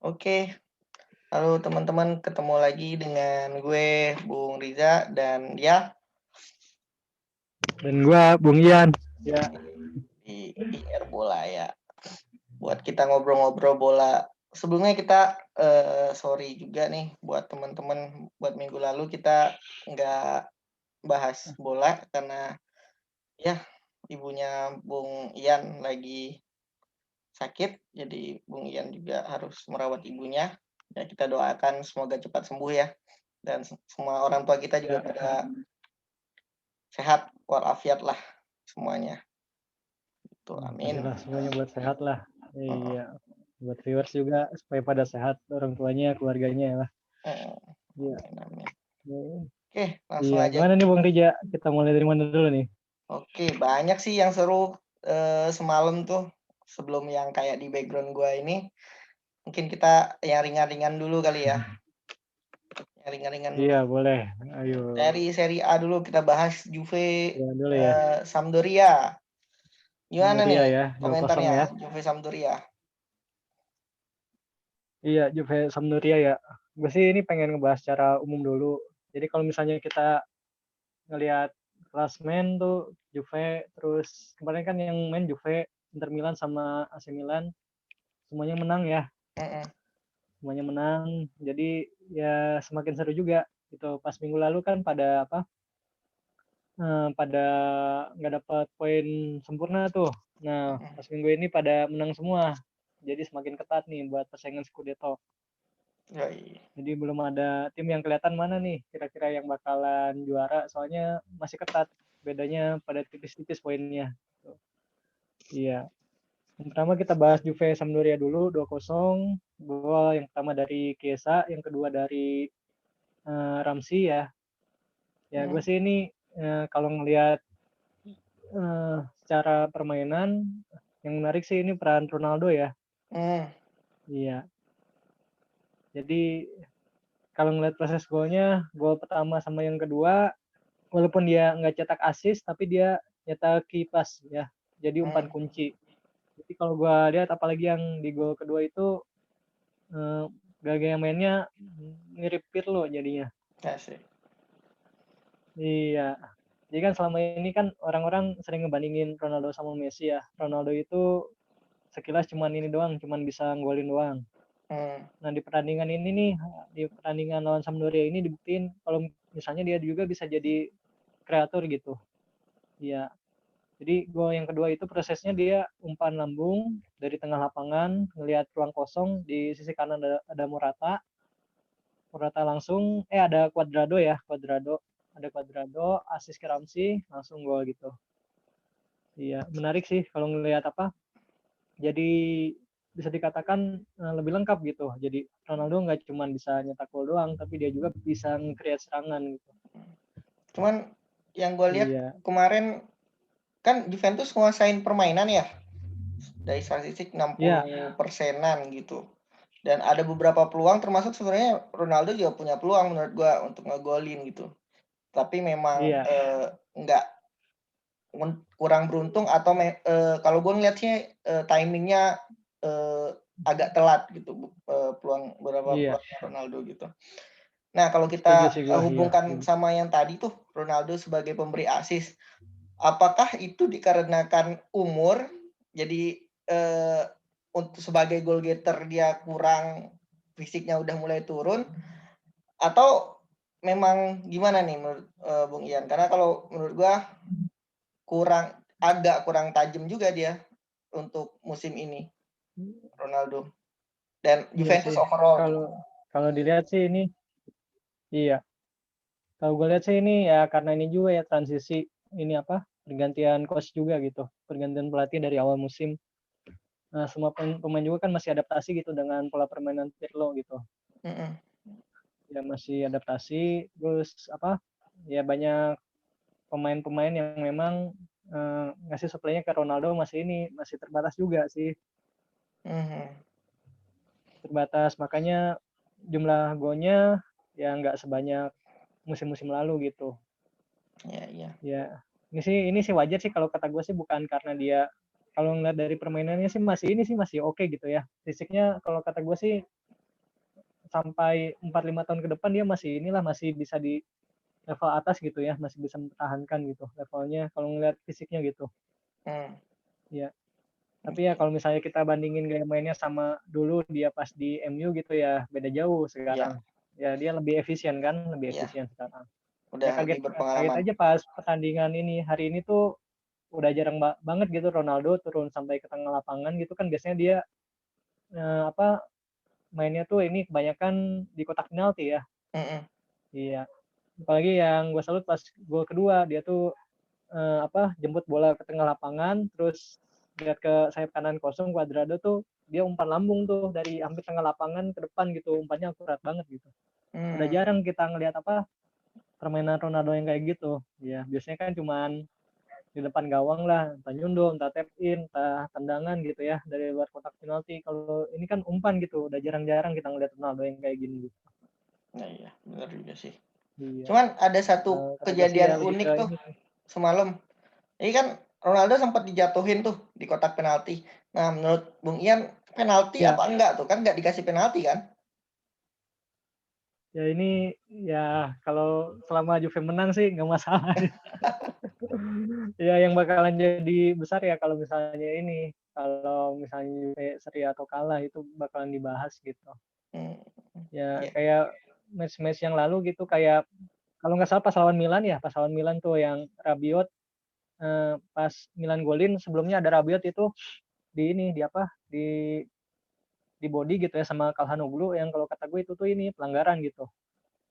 Oke, halo teman-teman, ketemu lagi dengan gue Bung Riza dan dia Dan gua Bung Ian. Ya, di IR Bola ya. Buat kita ngobrol-ngobrol bola. Sebelumnya kita sorry juga nih buat teman-teman, buat minggu lalu kita nggak bahas bola karena ya ibunya Bung Ian lagi sakit, jadi Bung Ian juga harus merawat ibunya. Ya kita doakan semoga cepat sembuh ya. Dan semua orang tua kita juga ya, pada sehat walafiat lah semuanya. Itu amin. pastilah semuanya buat sehat lah. Heeh, Iya, buat viewers juga supaya pada sehat, orang tuanya, keluarganya lah. heeh. Iya. Amin, amin. Iya, Oke, langsung Iya, aja. gimana nih Bung Rija? Kita mulai dari mana dulu nih? Oke, banyak sih yang seru semalam tuh. Sebelum yang kayak di background gua ini, mungkin kita yang ringan-ringan dulu kali ya. Yang ringan-ringan dulu. Iya, boleh. Ayo, Dari Serie A dulu kita bahas Juve ya dulu ya. Sampdoria. Gimana Sampdoria nih ya, 2-0 komentarnya ya. Juve Sampdoria? Iya, Juve Sampdoria ya. Gue sih ini pengen ngebahas secara umum dulu. Jadi kalau misalnya kita ngelihat klasmen tuh Juve, terus kemarin kan yang main Juve, Inter Milan sama AC Milan semuanya menang ya, Heeh. semuanya menang. Jadi ya semakin seru juga gitu. Pas minggu lalu kan pada apa? Pada nggak dapat poin sempurna tuh. Nah, pas minggu ini pada menang semua. Jadi semakin ketat nih buat persaingan Scudetto. Yoi. Jadi belum ada tim yang kelihatan mana nih kira-kira yang bakalan juara. Soalnya masih ketat. Bedanya pada tipis-tipis poinnya. Iya. Yang pertama kita bahas Juve Sampdoria dulu 2-0. Gol yang pertama dari Chiesa, yang kedua dari Ramsey ya. Ya gue Hmm. sih ini kalau ngelihat secara permainan yang menarik sih ini peran Ronaldo ya. Hmm. Iya. Jadi kalau ngelihat proses golnya, gol pertama sama yang kedua, walaupun dia nggak cetak assist, tapi dia nyetak key pass ya. Jadi umpan Hmm. kunci. Jadi kalau gue lihat apalagi yang di gol kedua itu eh, gaya mainnya mirip Pirlo jadinya. Asik. Iya. Jadi kan selama ini kan orang-orang sering ngebandingin Ronaldo sama Messi ya. Ronaldo itu sekilas cuman ini doang, cuman bisa golin doang. Hmm. Nah di pertandingan ini nih, di pertandingan lawan Sampdoria ini dibuktiin kalau misalnya dia juga bisa jadi kreator gitu. Iya. Jadi gol yang kedua itu prosesnya dia umpan lambung dari tengah lapangan, ngelihat ruang kosong di sisi kanan ada Morata, Morata langsung ada Cuadrado ya, ada Cuadrado, asis ke Ramsey, langsung gol gitu. Iya, menarik sih kalau ngelihat apa. Jadi bisa dikatakan lebih lengkap gitu. Jadi Ronaldo nggak cuma bisa nyetak gol doang, tapi dia juga bisa nge-create serangan gitu. Cuman yang gue lihat Iya, kemarin kan Juventus nguasain permainan ya dari statistik iya, 60%-an gitu. Dan ada beberapa peluang termasuk sebenarnya Ronaldo juga punya peluang menurut gue untuk ngegolin gitu. Tapi memang iya, nggak kurang beruntung atau kalau gue ngeliatnya timingnya agak telat gitu peluang beberapa iya. peluang Ronaldo gitu. Nah kalau Setuju kita sih gue, iya. hubungkan sama yang tadi tuh Ronaldo sebagai pemberi assist, apakah itu dikarenakan umur jadi untuk sebagai goal getter dia kurang, fisiknya udah mulai turun, atau memang gimana nih menurut Bung Ian? Karena kalau menurut gua agak kurang tajam juga dia untuk musim ini Ronaldo dan Iya Juventus sih. overall gitu. Kalau kalau dilihat sih ini, iya. Kalau gue lihat sih ini ya karena ini juga ya transisi ini apa pergantian coach juga gitu, pergantian pelatih dari awal musim. Nah, semua pemain juga kan masih adaptasi gitu dengan pola permainan Pirlo gitu. Mm-mm. Ya masih adaptasi, terus apa? Ya banyak pemain-pemain yang memang ngasih supply-nya ke Ronaldo masih terbatas juga sih, Mhm. terbatas. Makanya jumlah golnya ya nggak sebanyak musim-musim lalu gitu. Iya, iya. Ya, ini sih wajar sih kalau kata gue sih bukan karena dia kalau ngeliat dari permainannya sih masih oke gitu ya. Fisiknya kalau kata gue sih sampai 4-5 tahun ke depan dia masih bisa di level atas gitu ya, masih bisa mempertahankan gitu levelnya kalau ngelihat fisiknya gitu. Hmm. Iya. Tapi ya kalau misalnya kita bandingin gaya mainnya sama dulu dia pas di MU gitu ya, beda jauh Ya, sekarang. Ya dia lebih efisien kan, lebih ya, efisien sekarang. Ya udah lebih kaget berpengalaman. aja pas pertandingan ini hari ini tuh udah jarang banget gitu Ronaldo turun sampai ke tengah lapangan gitu kan biasanya dia apa mainnya tuh ini kebanyakan di kotak penalti ya. Mm-mm. Iya. Apalagi yang gue salut pas gol kedua dia tuh apa jemput bola ke tengah lapangan terus lihat ke sayap kanan kosong Cuadrado tuh dia umpan lambung tuh dari hampir tengah lapangan ke depan gitu umpannya akurat banget gitu. Udah Hmm. jarang kita ngelihat apa permainan Ronaldo yang kayak gitu. Ya biasanya kan cuman di depan gawang lah, entah nyundul, entah tap in, entah tendangan gitu ya dari luar kotak penalti. Kalau ini kan umpan gitu, udah jarang-jarang kita ngeliat Ronaldo yang kayak gini gitu. Nah, iya, benar juga sih. Iya. Cuman ada satu Kata gue sih ya kejadian lebih unik ke tuh ini sih. semalam. Ini kan Ronaldo sempat dijatuhin tuh di kotak penalti. Nah, menurut Bung Ian penalti Ya, apa enggak tuh? Kan nggak dikasih penalti kan? ya ini ya kalau selama Juve menang sih nggak masalah. Ya yang bakalan jadi besar ya kalau misalnya ini, kalau misalnya Juve seri atau kalah itu bakalan dibahas gitu. Hmm. Ya Ya. kayak match-match yang lalu gitu kayak kalau nggak salah pas lawan Milan ya, pas lawan Milan tuh yang Rabiot pas Milan golin sebelumnya ada Rabiot itu di ini di apa di body gitu ya sama Calhanoglu yang kalau kata gue itu tuh ini pelanggaran gitu.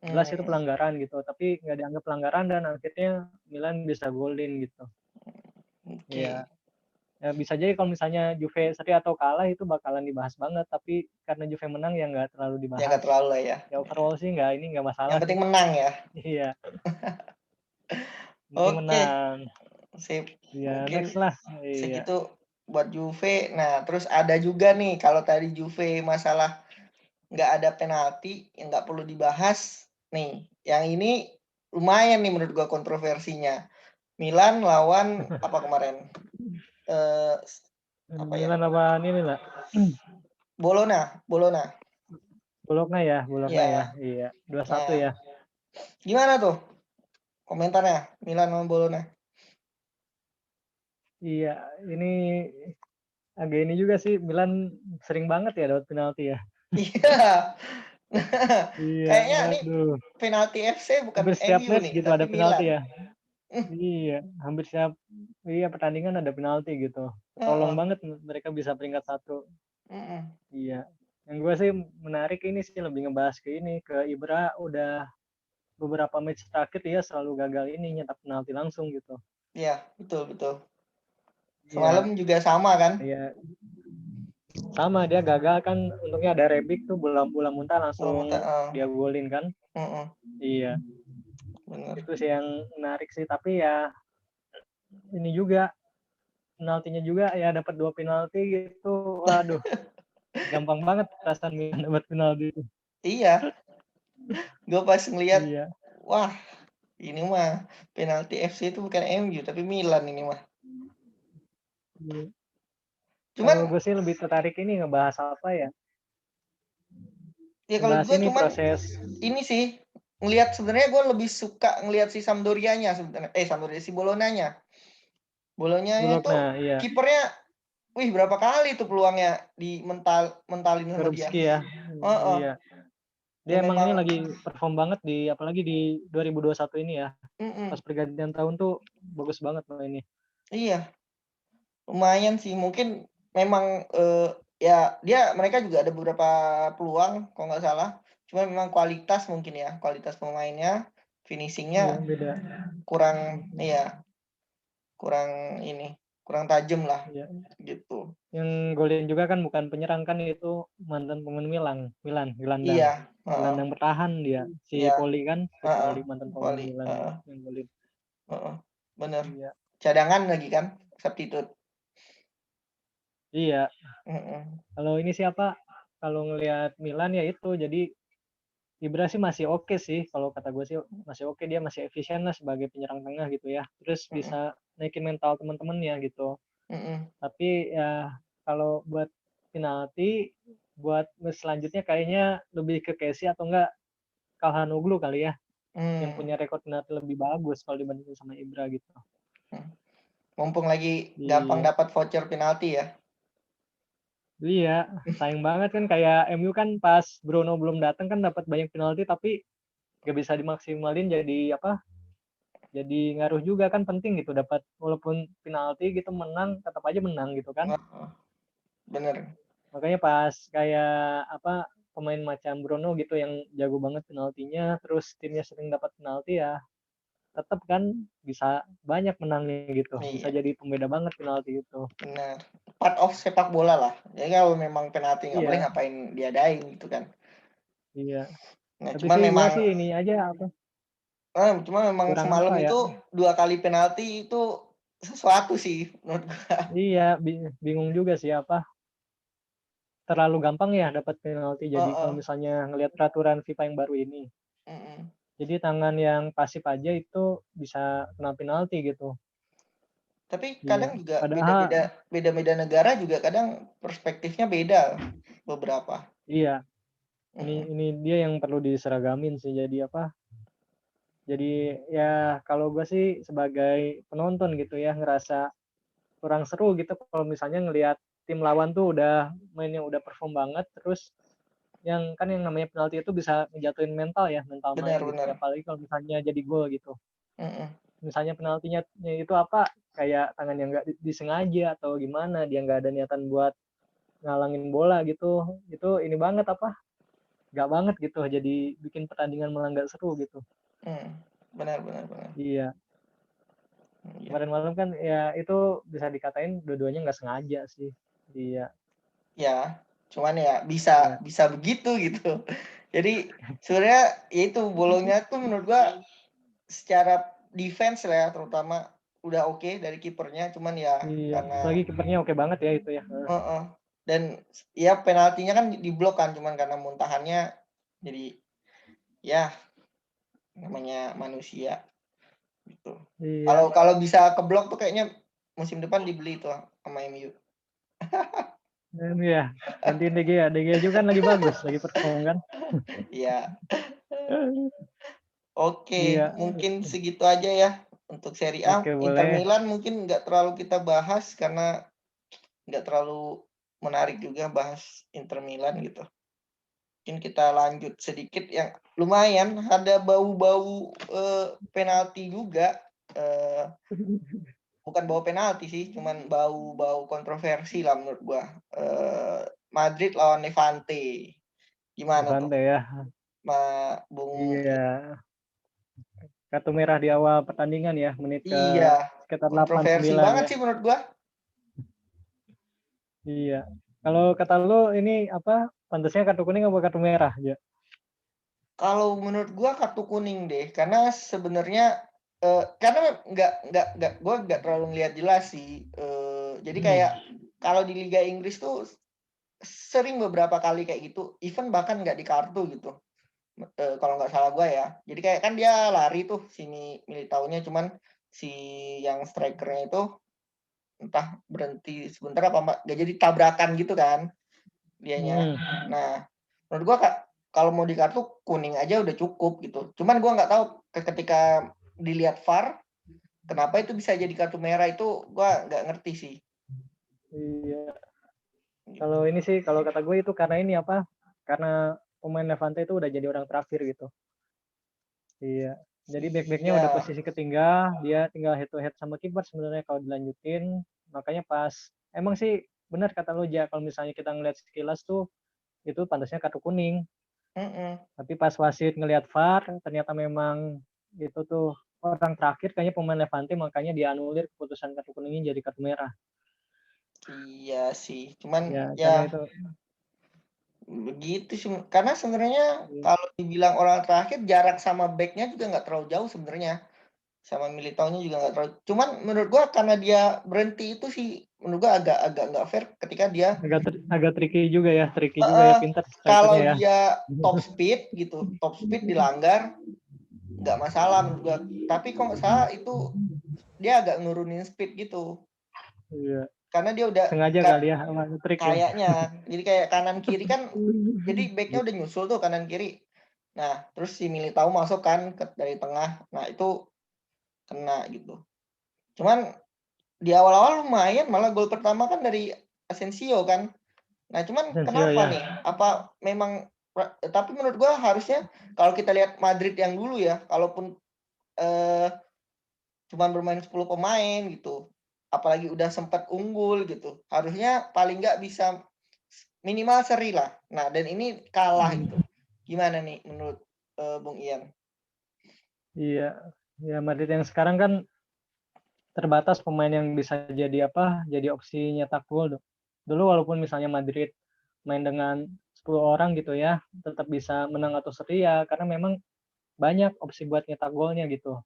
Jelas itu Hmm. pelanggaran gitu, tapi nggak dianggap pelanggaran dan akhirnya Milan bisa golin gitu. Oke. Ya, ya bisa jadi kalau misalnya Juve seri atau kalah itu bakalan dibahas banget, tapi karena Juve menang ya nggak terlalu Ya nggak dibahas. terlalu lah ya. Ya overall sih nggak Yang masalah sih. penting menang ya. Iya, penting Oke, menang. sip. Iya, Mungkin next lah. Iya. segitu buat Juve. Nah, terus ada juga nih kalau tadi Juve masalah nggak ada penalti yang nggak perlu dibahas. Nih, yang ini lumayan nih menurut gua kontroversinya. Milan lawan apa kemarin? Eh, apa ya? Milan apaan ini lah? Bologna. Bologna ya. Ya. Iya, 2-1 Nah, ya. gimana tuh komentarnya Milan lawan Bologna? Iya, ini agak ini juga sih Milan sering banget ya dapat penalti ya. Iya. Iya, Kayaknya nih aduh. penalti FC bukan Hampir setiap MU match nih, gitu tapi ada penalti Milan. ya. Iya, hampir setiap iya pertandingan ada penalti gitu. Tolong Heeh. banget mereka bisa peringkat 1. Mhm. Iya. Yang gue sih menarik ini sih lebih ngebahas ke ini ke Ibra udah beberapa match terakhir dia selalu gagal ini nyetak penalti langsung gitu. Iya, betul betul. Semalam Iya, juga sama kan? iya. Sama dia gagal kan untungnya ada Rebic tuh bola muntah Belum langsung heeh. dia golin kan. Mhm. Iya, Bener. itu sih yang menarik sih tapi ya ini juga penaltinya juga ya dapat 2 penalti gitu. Waduh, gampang banget perasaan Milan dapat penalti itu. Iya, gue pas ngelihat, Iya. wah ini mah penalti FC itu bukan MU tapi Milan ini mah. Iya. Cuman Kalau gue sih lebih tertarik ini ngebahas apa ya? ya kalau Ngebahas gue ini cuman proses ini sih ngelihat sebenarnya gue lebih suka ngelihat si Sampdorianya sebenarnya. Sampdoria si Bolonanya. Bolonyanya itu Bologna, iya. kipernya, wih berapa kali tuh peluangnya mentalin sama dia. Berbski ya. Heeh. Iya. Dia Ya emang ini memang, lagi perform banget di apalagi di 2021 ini ya. Pas mm-mm, pergantian tahun tuh bagus banget mainnya. iya lumayan sih mungkin memang ya mereka juga ada beberapa peluang kalau nggak salah. Cuma memang kualitas mungkin ya kualitas pemainnya, Iya, finishingnya beda. kurang iya kurang ini kurang tajam lah Iya. gitu. Yang golin juga kan bukan penyerang kan itu mantan pemain Milan, gelandang. Iya, heeh, Gelandang bertahan dia. Si iya, Poli kan, si heeh, Poli mantan pemain Poli, Milan heeh, yang golin. heeh, bener. Iya. Cadangan lagi kan, substitute. Iya. Mhm, Kalau ini siapa? Kalau ngelihat Milan ya itu jadi Ibra sih masih oke sih kalau kata gue sih masih oke dia masih efisien lah sebagai penyerang tengah gitu ya. Terus mhm, bisa naikin mental teman-temannya gitu. mhm. Tapi ya kalau buat penalti buat match selanjutnya kayaknya lebih ke Casey atau enggak Calhanoglu kali ya, yang Hmm. punya rekor penalti lebih bagus kalau dibandingin sama Ibra gitu. Mumpung lagi gampang Iya. dapat voucher penalti ya. Iya, sayang banget kan kayak MU kan pas Bruno belum datang kan dapat banyak penalti tapi nggak bisa dimaksimalin jadi apa? Jadi ngaruh juga kan penting gitu dapat walaupun penalti gitu menang tetap aja menang gitu kan. Heeh, bener. Makanya pas kayak apa pemain macam Bruno gitu yang jago banget penaltinya terus timnya sering dapat penalti ya tetap kan bisa banyak menangnya gitu. Bisa Iya, jadi pembeda banget penalti itu. bener. Part of sepak bola lah. Jadi kalau memang penalti nggak boleh Iya, ngapain diadain gitu kan. iya. Nah, Tapi cuman sih gua memang sih ini aja apa cuma memang kurang semalam apa ya? itu 2 kali penalti itu sesuatu sih menurut gua. Iya, bingung juga sih apa terlalu gampang ya dapat penalti. Jadi kalau Heeh, misalnya ngelihat peraturan FIFA yang baru ini, mhm. jadi tangan yang pasif aja itu bisa kena penalti gitu. Tapi Iya, kadang juga padahal beda-beda negara juga kadang perspektifnya beda beberapa. iya Mhm, ini dia yang perlu diseragamin sih. Jadi apa? Jadi ya kalau gue sih sebagai penonton gitu ya ngerasa kurang seru gitu kalau misalnya ngelihat tim lawan tuh udah mainnya udah perform banget terus yang kan yang namanya penalti itu bisa ngejatuhin mental ya, mental main benar gitu ya, benar. apalagi kalau misalnya jadi gol gitu. Mhm, Misalnya penaltinya itu apa, kayak tangan yang nggak disengaja atau gimana, dia nggak ada niatan buat ngalangin bola gitu, itu ini banget apa, nggak banget gitu, jadi bikin pertandingan malah nggak seru gitu. mhm. Benar benar benar. Iya, Iya. kemarin malam kan ya itu bisa dikatain dua-duanya nggak sengaja sih. Iya, Ya, cuman ya bisa iya. bisa begitu gitu. Jadi sebenarnya ya itu bolongnya tuh menurut gua secara defense lah ya terutama udah oke dari kipernya cuman ya Iya, karena apalagi kipernya oke banget ya itu ya. heeh, dan ya penaltinya kan diblok kan cuman karena muntahannya jadi ya namanya manusia gitu. Iya, Kalau kalau bisa keblok tuh kayaknya musim depan dibeli tuh sama MU. dan ya gantiin DG ya, DG juga kan lagi bagus, lagi perform kan. Iya. Oke, Iya, mungkin segitu aja ya untuk Serie A. oke Inter boleh. Milan mungkin nggak terlalu kita bahas karena nggak terlalu menarik juga bahas Inter Milan gitu. Mungkin kita lanjut sedikit yang lumayan ada bau-bau penalti juga. Eh, bukan bau penalti sih, cuman bau-bau kontroversi lah menurut gua. Madrid lawan Levante. Gimana tuh, Levante ya. Bung? Iya, kartu merah di awal pertandingan ya, menit ke Iya, sekitar kontroversi 89 banget ya. sih menurut gua. Iya. Kalau kata lu ini apa, pantasnya kartu kuning apa kartu merah ya? Kalau menurut gua kartu kuning deh, karena sebenarnya, karena nggak gua nggak terlalu ngelihat jelas sih, jadi Hmm. kayak kalau di Liga Inggris tuh sering beberapa kali kayak gitu, even bahkan nggak di kartu gitu, kalau nggak salah gua ya. Jadi kayak kan dia lari tuh si Militao-nya, cuman si yang striker-nya itu entah berhenti sebentar apa nggak jadi tabrakan gitu kan dianya. Hmm. Nah, menurut gua kalau mau di kartu kuning aja udah cukup gitu. Cuman gua nggak tahu ketika dilihat VAR kenapa itu bisa jadi kartu merah itu gua nggak ngerti sih. Iya. Gitu. Kalau ini sih, kalau kata gue itu karena ini apa? Karena pemain Levante itu udah jadi orang terakhir gitu. Iya. Jadi back-backnya udah Iya, posisi ketiga, dia tinggal head to head sama kiper sebenarnya kalau dilanjutin. Makanya pas emang sih benar kata lo ja kalau misalnya kita ngeliat sekilas tuh itu pantasnya kartu kuning. mhm. Tapi pas wasit ngelihat VAR ternyata memang itu tuh orang terakhir kayaknya pemain Levante makanya dianulir keputusan kartu kuningnya jadi kartu merah. Iya sih. Cuman Ya ya karena itu begitu sih. Karena sebenarnya kalau dibilang orang terakhir jarak sama back-nya juga nggak terlalu jauh sebenarnya. Sama Militao-nya juga nggak terlalu. Cuman menurut gua karena dia berhenti itu sih menurut gua agak agak nggak fair ketika dia agak tricky juga ya pintar strikernya kalau ya. dia top speed gitu, top speed dilanggar nggak masalah menurut gua. Tapi kok nggak salah itu dia agak nurunin speed gitu. Iya. karena dia udah sengaja kali ya trik ya. kayaknya. Jadi kayak kanan kiri kan, jadi backnya udah nyusul tuh kanan kiri. Nah, terus si Militao masuk kan dari tengah. Nah, itu kena gitu. Cuman di awal-awal lumayan, malah gol pertama kan dari Asensio kan. Nah, cuman Asensio kenapa ya. nih? Apa memang tapi menurut gua harusnya kalau kita lihat Madrid yang dulu ya, kalaupun cuman bermain 10 pemain gitu, apalagi udah sempat unggul gitu, harusnya paling nggak bisa minimal seri lah. Nah, dan ini kalah gitu. Gimana nih menurut Bung Ian? Iya. Ya Madrid yang sekarang kan terbatas pemain yang bisa jadi jadi opsi nyetak gol. Dulu walaupun misalnya Madrid main dengan 10 orang gitu ya, tetap bisa menang atau seri ya karena memang banyak opsi buat nyetak golnya gitu.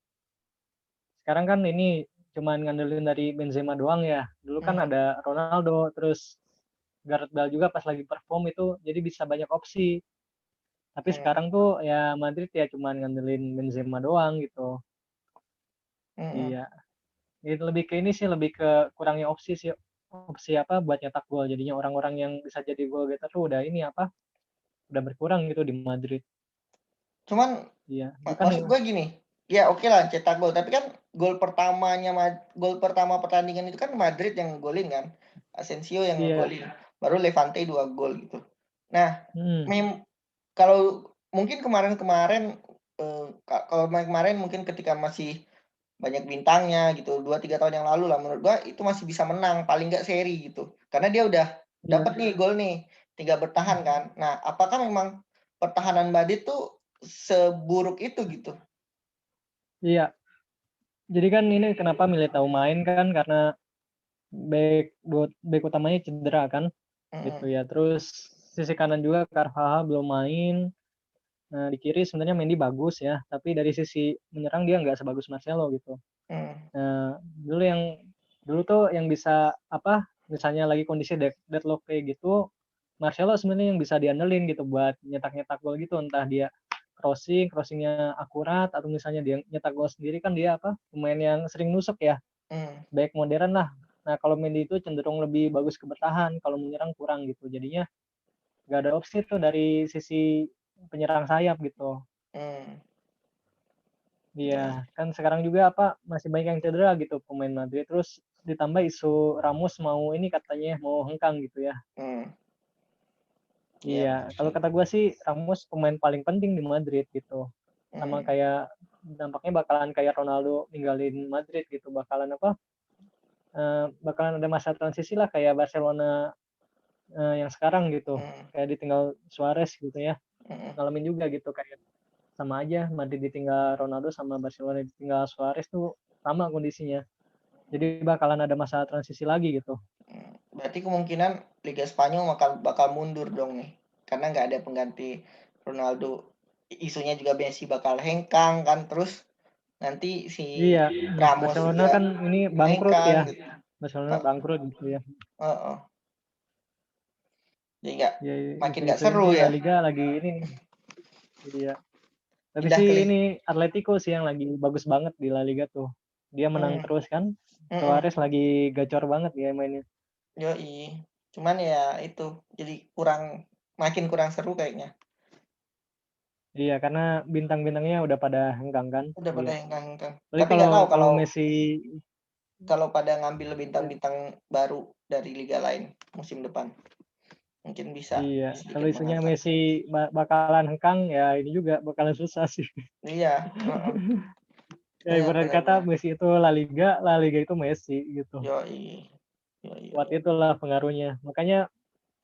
Sekarang kan ini cuman ngandelin dari Benzema doang ya. Dulu kan Hmm. ada Ronaldo, terus Gareth Bale juga pas lagi perform itu jadi bisa banyak opsi. Tapi Hmm. sekarang tuh ya Madrid ya cuman ngandelin Benzema doang gitu. Hmm. Iya. Itu lebih ke ini sih, lebih ke kurangnya opsi sih. Opsi buat nyetak gol. Jadinya orang-orang yang bisa jadi gol getter tuh udah ini udah berkurang gitu di Madrid. Cuman Iya, itu kan maksud gue gini, ya oke lah cetak gol, tapi kan gol pertama pertandingan itu kan Madrid yang golin kan, Asensio yang iya. ngegolin, baru Levante 2 gol gitu. Nah, Hmm, kalau mungkin kemarin-kemarin kalau kemarin mungkin ketika masih banyak bintangnya gitu, 2-3 tahun yang lalu lah menurut gua itu masih bisa menang, paling nggak seri gitu. Karena dia udah iya. dapat nih gol nih, tinggal bertahan kan. Nah, apakah memang pertahanan Madrid tuh seburuk itu gitu? Iya. Jadi kan ini kenapa Militao main kan karena back utamanya cedera kan gitu Mhm. ya. Terus sisi kanan juga Carvajal belum main. Nah, di kiri sebenarnya Mendy bagus ya, tapi dari sisi menyerang dia nggak sebagus Marcelo gitu. Mhm. Nah, dulu tuh yang bisa misalnya lagi kondisi deadlock kayak gitu, Marcelo sebenarnya yang bisa diandelin gitu buat nyetak-nyetak gol gitu, entah dia crossingnya akurat atau misalnya dia nyetak gol sendiri kan dia pemain yang sering nusuk ya, Mhm. baik modern lah. Nah, kalau Mendy itu cenderung lebih bagus ke bertahan, kalau menyerang kurang gitu. Jadinya nggak ada opsi tuh dari sisi penyerang sayap gitu. Mhm. Iya, Ya. kan sekarang juga masih banyak yang cedera gitu pemain Madrid. Terus ditambah isu Ramos mau ini katanya mau hengkang gitu ya. Mhm. Iya Iya, betul kalau sih. kata gue sih Ramos pemain paling penting di Madrid gitu. Sama Mhm. kayak dampaknya bakalan kayak Ronaldo ninggalin Madrid gitu. Bakalan ada masa transisi lah kayak Barcelona yang sekarang gitu. Mhm. Kayak ditinggal Suarez gitu ya. Mhm. Ngalamin juga gitu kayak sama aja Madrid ditinggal Ronaldo sama Barcelona ditinggal Suarez tuh sama kondisinya. Jadi bakalan ada masa transisi lagi gitu. Berarti kemungkinan Liga Spanyol bakal mundur dong nih, karena nggak ada pengganti Ronaldo. Isunya juga Messi bakal hengkang kan, terus nanti si Iya, Ramos Barcelona juga kan ini bangkrut hengkang ya. gitu. Barcelona bangkrut gitu ya. Heeh. Jadi nggak Ya makin nggak isu-isu seru ini ya, La Liga lagi ini nih. Iya. Tapi pindah sih ke ini Atletico sih yang lagi bagus banget di La Liga tuh. Dia menang hmm, terus kan. mhm, Suarez lagi gacor banget ya mainnya. yoi. Cuman ya itu, jadi makin kurang seru kayaknya. Iya, karena bintang-bintangnya udah pada hengkang kan. Udah Iya. pada hengkang-hengkang. Tapi Tapi kalau nggak tahu kalau kalau Messi kalau pada ngambil ya, bintang-bintang baru dari liga lain musim depan, mungkin bisa iya, kalau sedikit isunya mengangkat. Messi bakalan hengkang ya ini juga bakalan susah sih. Iya, heeh, Ya benar ibarat benar kata benar. Messi itu La Liga itu Messi gitu. Yoi, yoi, Kuat yoi. itulah pengaruhnya. Makanya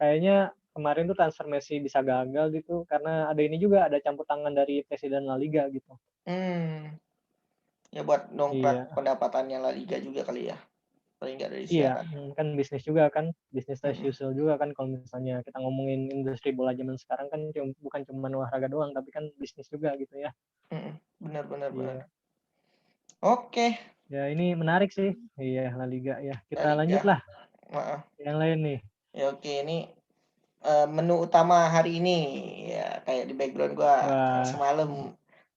kayaknya kemarin tuh transfer Messi bisa gagal gitu karena ada ini juga ada campur tangan dari presiden La Liga gitu. Hmm, ya buat dongkrak Iya, pendapatannya La Liga juga kali ya, paling nggak dari iya, siaran. kan bisnis juga kan, bisnis as Mhm, usual juga kan kalau misalnya kita ngomongin industri bola zaman sekarang kan bukan cuma olahraga doang tapi kan bisnis juga gitu ya. mhm, benar benar benar. Iya, Oke, ya ini menarik sih. Iya, La Liga ya. La Kita Liga, lanjutlah heeh. yang lain nih. Ya oke ini menu utama hari ini ya kayak di background gua Wah, semalam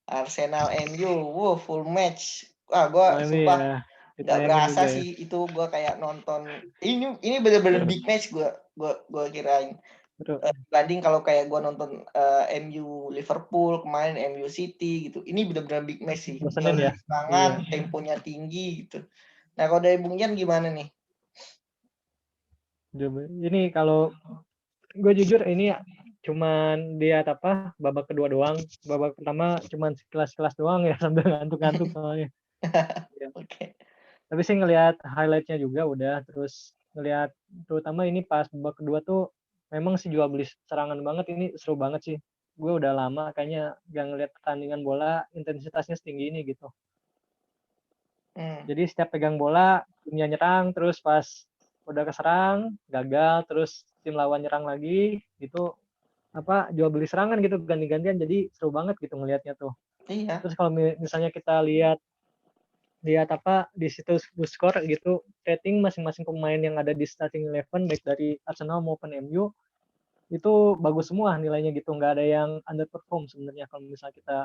Arsenal MU, wow full match. Wah, gua oh ini sumpah ya. Nggak Ditayangin berasa juga ya. sih itu gue kayak nonton ini bener-bener big match gue kirain. Betul. Dibanding kalau kayak gue nonton MU Liverpool kemarin, MU City gitu, ini bener-bener big match sih, Bosenin jual ya. serangan, Iya. temponya tinggi gitu. Nah kalau dari Bung Jan gimana nih? Ini kalau gue jujur ini cuman lihat apa babak kedua doang. Babak pertama cuman sekilas-sekilas doang ya sambil ngantuk-ngantuk soalnya. Iya. Oke. Tapi sih ngelihat highlightnya juga udah, terus ngelihat terutama ini pas babak kedua tuh memang sih jual beli serangan banget, ini seru banget sih. Gue udah lama kayaknya gak ngelihat pertandingan bola intensitasnya setinggi ini gitu. Hmm. Jadi setiap pegang bola timnya nyerang, terus pas udah keserang gagal, terus tim lawan nyerang lagi gitu, apa jual beli serangan gitu ganti-gantian, jadi seru banget gitu ngelihatnya tuh. Iya. Terus kalau misalnya kita lihat lihat apa di situs Bookskor gitu, rating masing-masing pemain yang ada di starting eleven baik dari Arsenal maupun MU itu bagus semua nilainya gitu, nggak ada yang underperform sebenarnya kalau misalnya kita.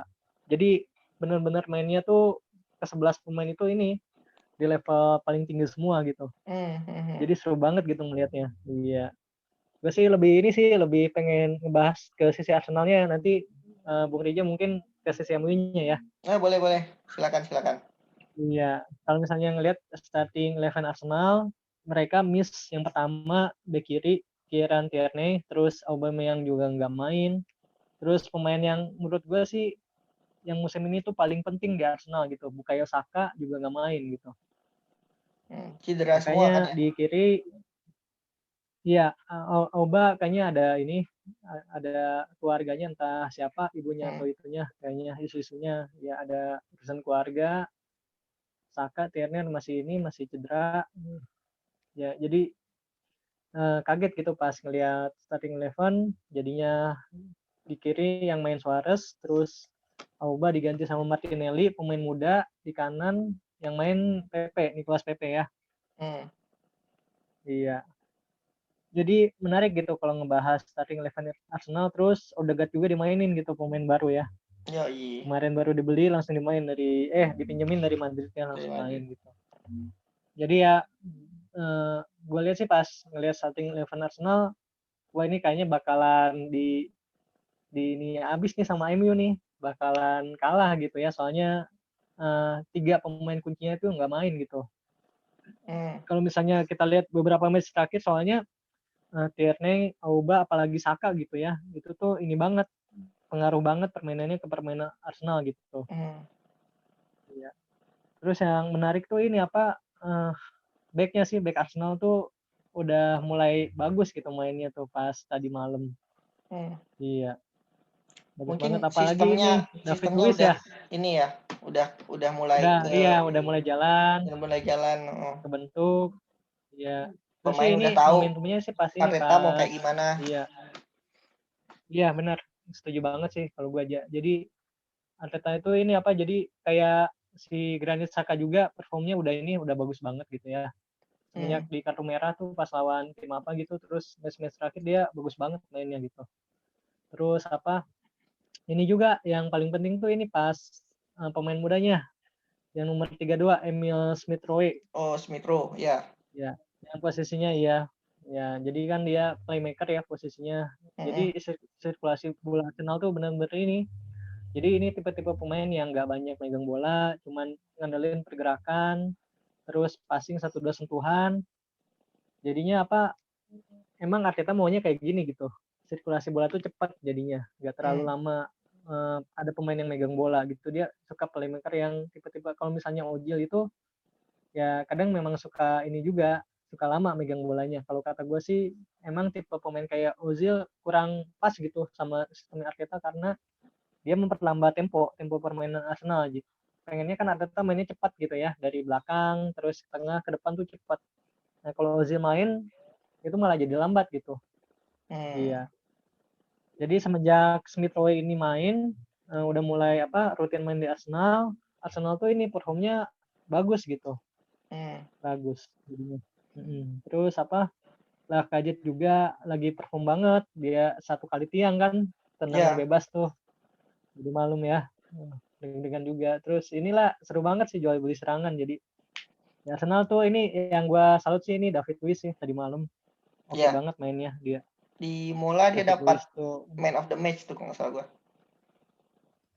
Jadi benar-benar mainnya tuh ke-11 pemain itu ini di level paling tinggi semua gitu. Hmm, hmm, hmm. Jadi seru banget gitu melihatnya. Iya. Gue sih lebih ini sih lebih pengen ngebahas ke sisi Arsenalnya nanti Bung Rija mungkin ke sisi MU-nya ya. Nah, boleh, silakan. Iya, kalau misalnya ngelihat starting eleven Arsenal, mereka miss yang pertama bek kiri Kieran Tierney, terus Aubameyang juga nggak main. Terus pemain yang menurut gue sih yang musim ini tuh paling penting di Arsenal gitu, Bukayo Saka juga nggak main gitu. Cedera semua Makanya kan ya? di kiri, ya Auba kayaknya ada ini, ada keluarganya entah siapa ibunya atau Hmm. itunya, kayaknya isu-isunya ya ada urusan keluarga. Saka, Tierney masih cedera. Ya, jadi kaget gitu pas ngelihat starting eleven, jadinya di kiri yang main Suarez, terus Auba diganti sama Martinelli, pemain muda, di kanan yang main Pepe, Nicolas Pepe ya. Hmm. Iya. Jadi menarik gitu kalau ngebahas starting eleven Arsenal, terus Odegaard juga dimainin gitu, pemain baru ya. Yoi. Kemarin baru dibeli langsung dimain dipinjemin dari Madridnya Dari langsung main Madrid. gitu. Jadi ya gue lihat sih pas ngelihat starting eleven Arsenal, wah ini kayaknya bakalan ini abis nih sama MU nih, bakalan kalah gitu ya, soalnya 3 pemain kuncinya itu nggak main gitu. Hmm. Kalau misalnya kita lihat beberapa match terakhir, soalnya Tierney, Auba, apalagi Saka gitu ya, itu tuh ini banget, pengaruh banget permainannya ke permainan Arsenal gitu. Hmm. Ya. Terus yang menarik tuh ini apa, backnya sih, back Arsenal tuh udah mulai bagus gitu mainnya tuh pas tadi malam. Hmm. Iya, bagus banget. Mungkin Apalagi ini David sistemnya Luiz udah ya, ini ya, udah mulai udah mulai jalan, jalan. kebentuk. Iya. Terus sih Pemain ini udah tahu momentumnya sih pas ini Arteta mau pas kayak gimana. iya. Iya benar. Setuju banget sih kalau gue aja. Jadi Arteta itu ini apa jadi kayak si Granit Xhaka juga performnya udah bagus banget gitu ya. Semenjak Hmm. di kartu merah tuh pas lawan tim apa gitu, terus match-match terakhir dia bagus banget mainnya gitu. Terus apa? Ini juga yang paling penting tuh ini pas pemain mudanya yang nomor 32 Emil Smith Rowe. Oh, Smith Rowe, ya. Ya, yang posisinya iya. Ya, jadi kan dia playmaker ya posisinya. Hmm. Jadi sirkulasi bola Arsenal tuh benar-benar ini. Jadi ini tipe-tipe pemain yang nggak banyak megang bola, cuman ngandelin pergerakan, terus passing 1-2 sentuhan. Jadinya apa? Emang Arteta maunya kayak gini gitu. Sirkulasi bola tuh cepat jadinya, nggak terlalu Hmm. lama ada pemain yang megang bola gitu. Dia suka playmaker yang tipe-tipe kalau misalnya Ozil itu ya kadang memang suka ini juga, suka lama megang bolanya. Kalau kata gue sih emang tipe pemain kayak Ozil kurang pas gitu sama sistem Arteta karena dia memperlambat tempo permainan Arsenal gitu. Pengennya kan Arteta mainnya cepat gitu ya, dari belakang terus ke tengah ke depan tuh cepat. Nah kalau Ozil main itu malah jadi lambat gitu. Hmm. Iya. Jadi semenjak Smith Rowe ini main udah mulai apa rutin main di Arsenal. Arsenal tuh ini performnya bagus gitu. Hmm. Bagus jadinya. Terus apa? Lah Kajet juga lagi perform banget. Dia 1 kali tiang kan, tendangan Ya. bebas tuh. Jadi malam ya. Dengan juga. Terus inilah seru banget sih jual beli serangan. Jadi Di Arsenal tuh ini yang gua salut sih ini David Luiz sih tadi malam. Oke Iya, banget mainnya dia. di Mola dia David dapat Luiz tuh man of the match tuh kalau nggak salah gua.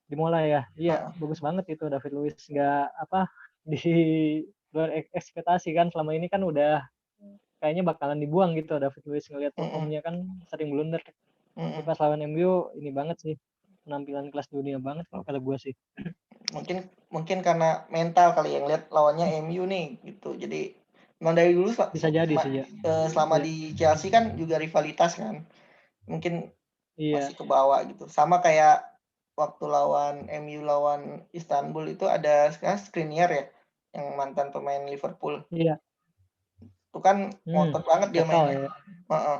dimulai ya. Iya, Heeh. bagus banget itu David Luiz. Nggak apa di luar ekspektasi kan selama ini kan udah kayaknya bakalan dibuang gitu David Luiz ngelihat Mm-mm. performnya kan sering blunder. Tapi Mm-mm. pas lawan MU ini banget sih. Penampilan kelas dunia banget kalau kata gua sih. Mungkin mungkin karena mental kali yang lihat lawannya MU nih gitu. Jadi memang dari dulu Bisa jadi sih ya. selama Iya. di Chelsea kan juga rivalitas kan. Mungkin Iya. masih ke bawah gitu. Sama kayak waktu lawan MU lawan Istanbul itu ada Skriniar ya, yang mantan pemain Liverpool. Iya. Itu kan ngotot banget dia Ketol mainnya. ya. Heeh.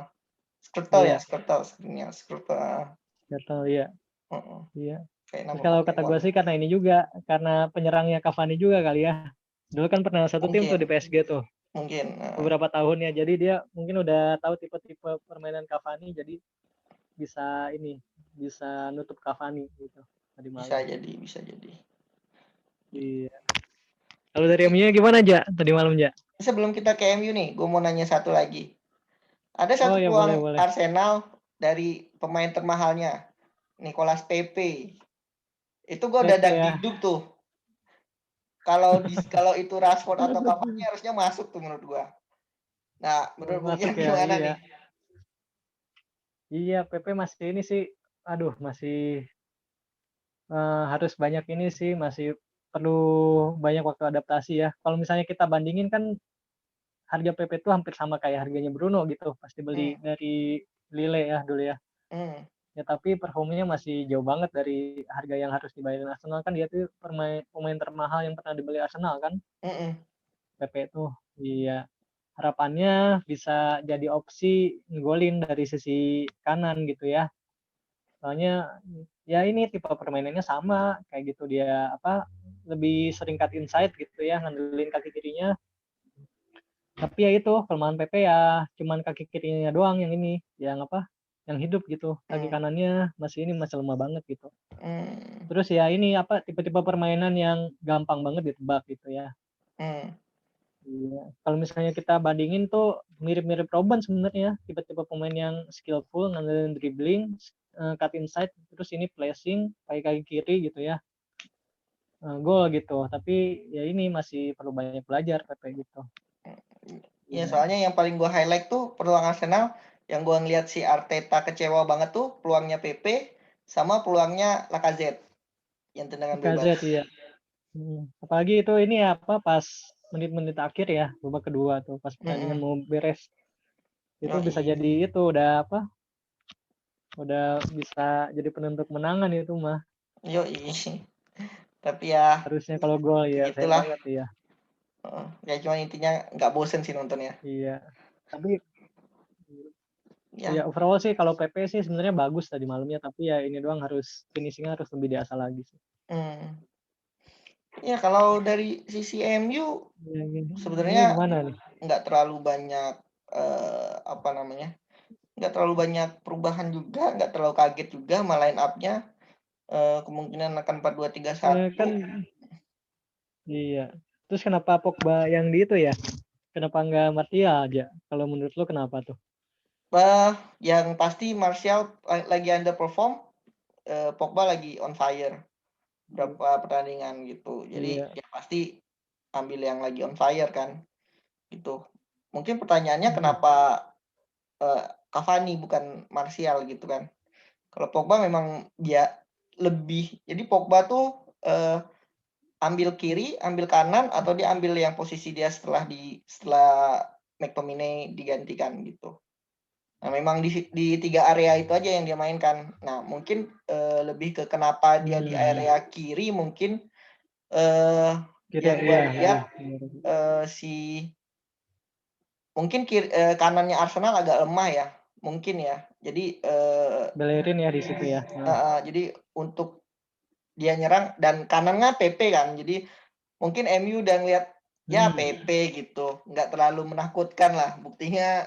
Iya. Skriniar, Skriniar. Ketol ya. Heeh. Iya. Kayak Terus nama kalau kata Pokemon. gue sih karena ini juga karena penyerangnya Cavani juga kali ya. Dulu kan pernah satu tim tuh di Mungkin, PSG tuh mungkin. beberapa tahun ya. Jadi dia mungkin udah tahu tipe-tipe permainan Cavani jadi bisa ini bisa nutup Cavani gitu tadi Bisa malam. jadi, bisa jadi. Iya. Kalau dari Ini MU gimana aja tadi malam aja? sebelum kita ke MU nih, gue mau nanya satu lagi. Ada Oh satu ya boleh peluang boleh. Arsenal dari pemain termahalnya, Nicolas Pepe. Itu gue udah PP ya. dagdikduk tuh. Kalau itu Rashford atau Cavani harusnya masuk tuh menurut gue. Nah, menurut Bung Masuk Ian ya. gimana Iya. nih? Iya PP masih ini sih. Aduh masih harus banyak ini sih masih perlu banyak waktu adaptasi ya. Kalau misalnya kita bandingin kan harga PP itu hampir sama kayak harganya Bruno gitu pasti beli Hmm, dari Lille ya dulu ya. hmm, Ya tapi performanya masih jauh banget dari harga yang harus dibayarin Arsenal kan dia tuh pemain termahal yang pernah dibeli Arsenal kan hmm, PP itu. Iya. Harapannya bisa jadi opsi ngegolin dari sisi kanan gitu ya. Soalnya ya ini tipe permainannya sama kayak gitu dia apa lebih sering cut inside gitu ya ngandelin kaki kirinya. Tapi ya itu kelemahan PP ya cuman kaki kirinya doang yang ini yang apa yang hidup gitu. Kaki hmm, kanannya masih lemah banget gitu. hmm, Terus ya ini apa tipe-tipe permainan yang gampang banget ditebak gitu ya. hmm, Iya. Kalau misalnya kita bandingin tuh mirip-mirip Robben sebenarnya, tipe-tipe pemain yang skillful, ngandelin dribbling, cut inside, terus ini placing, pakai kaki kiri gitu ya, gol gitu. Tapi ya ini masih perlu banyak belajar PP gitu. Ya Iya. soalnya yang paling gue highlight tuh peluang Arsenal yang gue ngeliat si Arteta kecewa banget tuh peluangnya PP sama peluangnya Lacazette yang tendangan bebas. KZ ya. Apalagi itu ini ya apa pas menit-menit akhir ya babak kedua tuh pas pertandingan Mm-mm. mau beres itu bisa Yoi, jadi itu udah apa udah bisa jadi penentu kemenangan itu mah yoi. Tapi ya harusnya kalau gol ya sayang begitulah. banget ya. Ya cuma intinya nggak bosen sih nontonnya. Iya. Tapi ya Ya, overall sih kalau PP sih sebenarnya bagus tadi malamnya tapi ya ini doang harus finishingnya harus lebih diasah lagi sih. hmm. Ya kalau dari sisi MU Ya, ini sebenarnya gimana nih? nggak terlalu banyak apa namanya, nggak terlalu banyak perubahan juga, nggak terlalu kaget juga sama line up-nya. Kemungkinan akan 4-2-3-1. Kan iya. Terus kenapa Pogba yang di itu ya? Kenapa nggak Martial aja? Kalau menurut lo kenapa tuh? Yang pasti Martial lagi underperform, Pogba lagi on fire berapa pertandingan gitu. Jadi Iya. ya pasti ambil yang lagi on fire kan gitu. Mungkin pertanyaannya Hmm. kenapa Cavani bukan Martial gitu kan. Kalau Pogba memang dia lebih, jadi Pogba tuh ambil kiri, ambil kanan atau dia ambil yang posisi dia setelah McTominay digantikan gitu. Nah, memang di 3 area itu aja yang dia mainkan. Nah, mungkin lebih ke kenapa dia di Hmm. area kiri mungkin Kira yang gua iya, iya. lihat si mungkin kanannya Arsenal agak lemah ya, mungkin ya. Jadi Bellerin ya di situ ya. jadi untuk dia nyerang dan kanannya PP kan. Jadi mungkin MU udah ngeliat ya Hmm. PP gitu, nggak terlalu menakutkan lah. Buktinya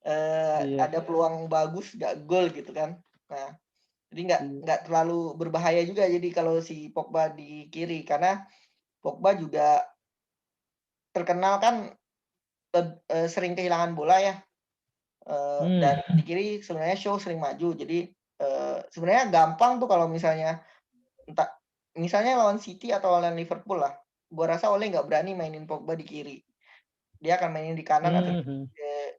Iya. ada peluang bagus nggak gol gitu kan. Nah, jadi Iya. nggak terlalu berbahaya juga jadi kalau si Pogba di kiri karena Pogba juga terkenal kan sering kehilangan bola ya. Dan di kiri sebenarnya Shaw sering maju. Jadi sebenarnya gampang tuh kalau misalnya misalnya lawan City atau lawan Liverpool lah. Gua rasa Ole nggak berani mainin Pogba di kiri. Dia akan mainin di kanan atau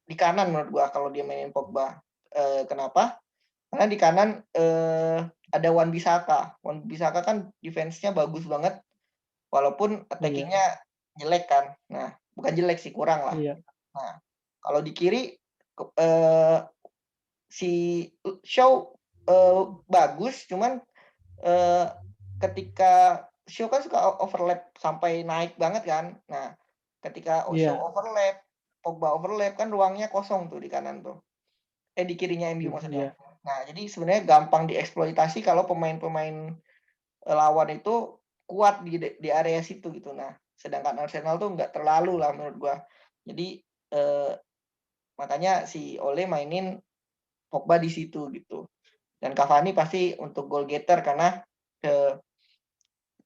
di kanan menurut gua kalau dia mainin Pogba. Kenapa? Karena di kanan ada Wan-Bissaka. Wan-Bissaka kan defense-nya bagus banget walaupun attacking-nya jelek kan. Nah, bukan jelek sih, kurang lah. Iya. Nah, kalau di kiri si Shaw bagus, cuman ketika Shaw kan suka overlap sampai naik banget kan. Nah, ketika Shaw overlap, Pogba overlap kan ruangnya kosong tuh di kanan tuh. Di kirinya MU maksudnya. Nah, jadi sebenarnya gampang dieksploitasi kalau pemain-pemain lawan itu kuat di area situ gitu. Nah, sedangkan Arsenal tuh nggak terlalu lah menurut gua. Jadi makanya si Ole mainin Pogba di situ gitu. Dan Cavani pasti untuk goal getter karena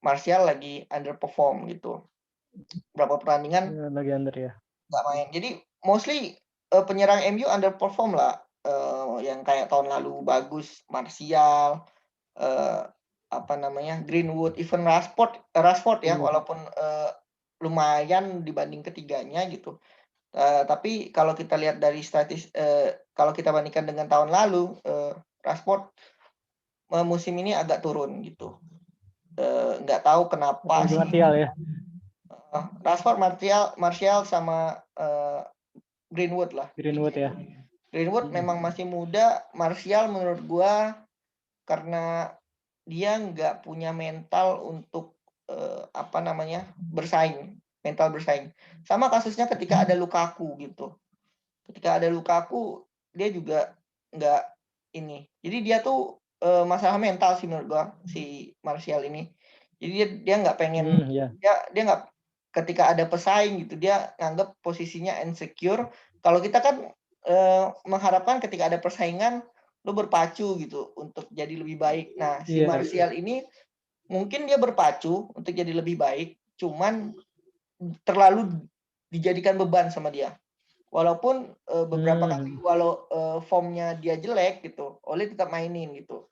Martial lagi underperform gitu. Berapa pertandingan lagi under ya. nggak main. Jadi mostly penyerang MU underperform lah. Yang kayak tahun lalu bagus Martial, Greenwood, even Rashford ya, walaupun lumayan dibanding ketiganya gitu. Tapi kalau kita lihat dari kalau kita bandingkan dengan tahun lalu, Rashford musim ini agak turun gitu. Nggak tahu kenapa sih. Martial ya. Rashford, Martial sama Greenwood lah. Greenwood ya. Greenwood memang masih muda. Martial menurut gua karena dia nggak punya mental untuk bersaing, mental bersaing. Sama kasusnya ketika ada Lukaku gitu. Ketika ada Lukaku, dia juga nggak ini. Jadi dia tuh masalah mental sih menurut gua si Martial ini. Jadi dia nggak pengen dia nggak ketika ada pesaing gitu dia nganggap posisinya insecure. Kalau kita kan mengharapkan ketika ada persaingan lu berpacu gitu untuk jadi lebih baik. Nah, si Martial ini mungkin dia berpacu untuk jadi lebih baik, cuman terlalu dijadikan beban sama dia. Walaupun beberapa kali formnya dia jelek gitu, Ole tetap mainin gitu.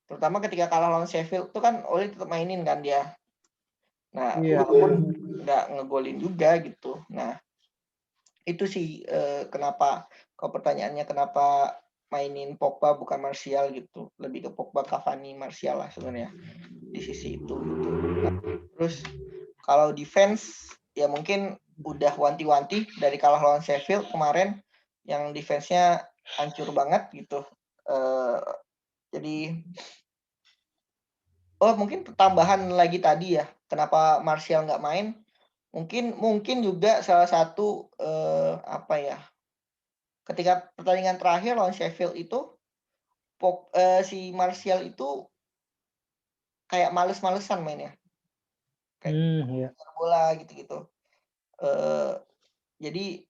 Terutama ketika kalah lawan Sheffield itu kan Ole tetap mainin kan dia. Nah, walaupun nggak ngegolin juga gitu. Nah, itu sih kenapa kalau pertanyaannya kenapa mainin Pogba bukan Martial gitu. Lebih ke Pogba, Cavani, Martial lah sebenarnya di sisi itu gitu. Nah, terus kalau defense ya mungkin udah wanti-wanti dari kalah lawan Sheffield kemarin yang defense-nya hancur banget gitu. Jadi mungkin tambahan lagi tadi ya, kenapa Martial nggak main? Mungkin juga salah satu ketika pertandingan terakhir lawan Sheffield itu si Martial itu kayak males-malesan mainnya. Kayak bola gitu-gitu. Jadi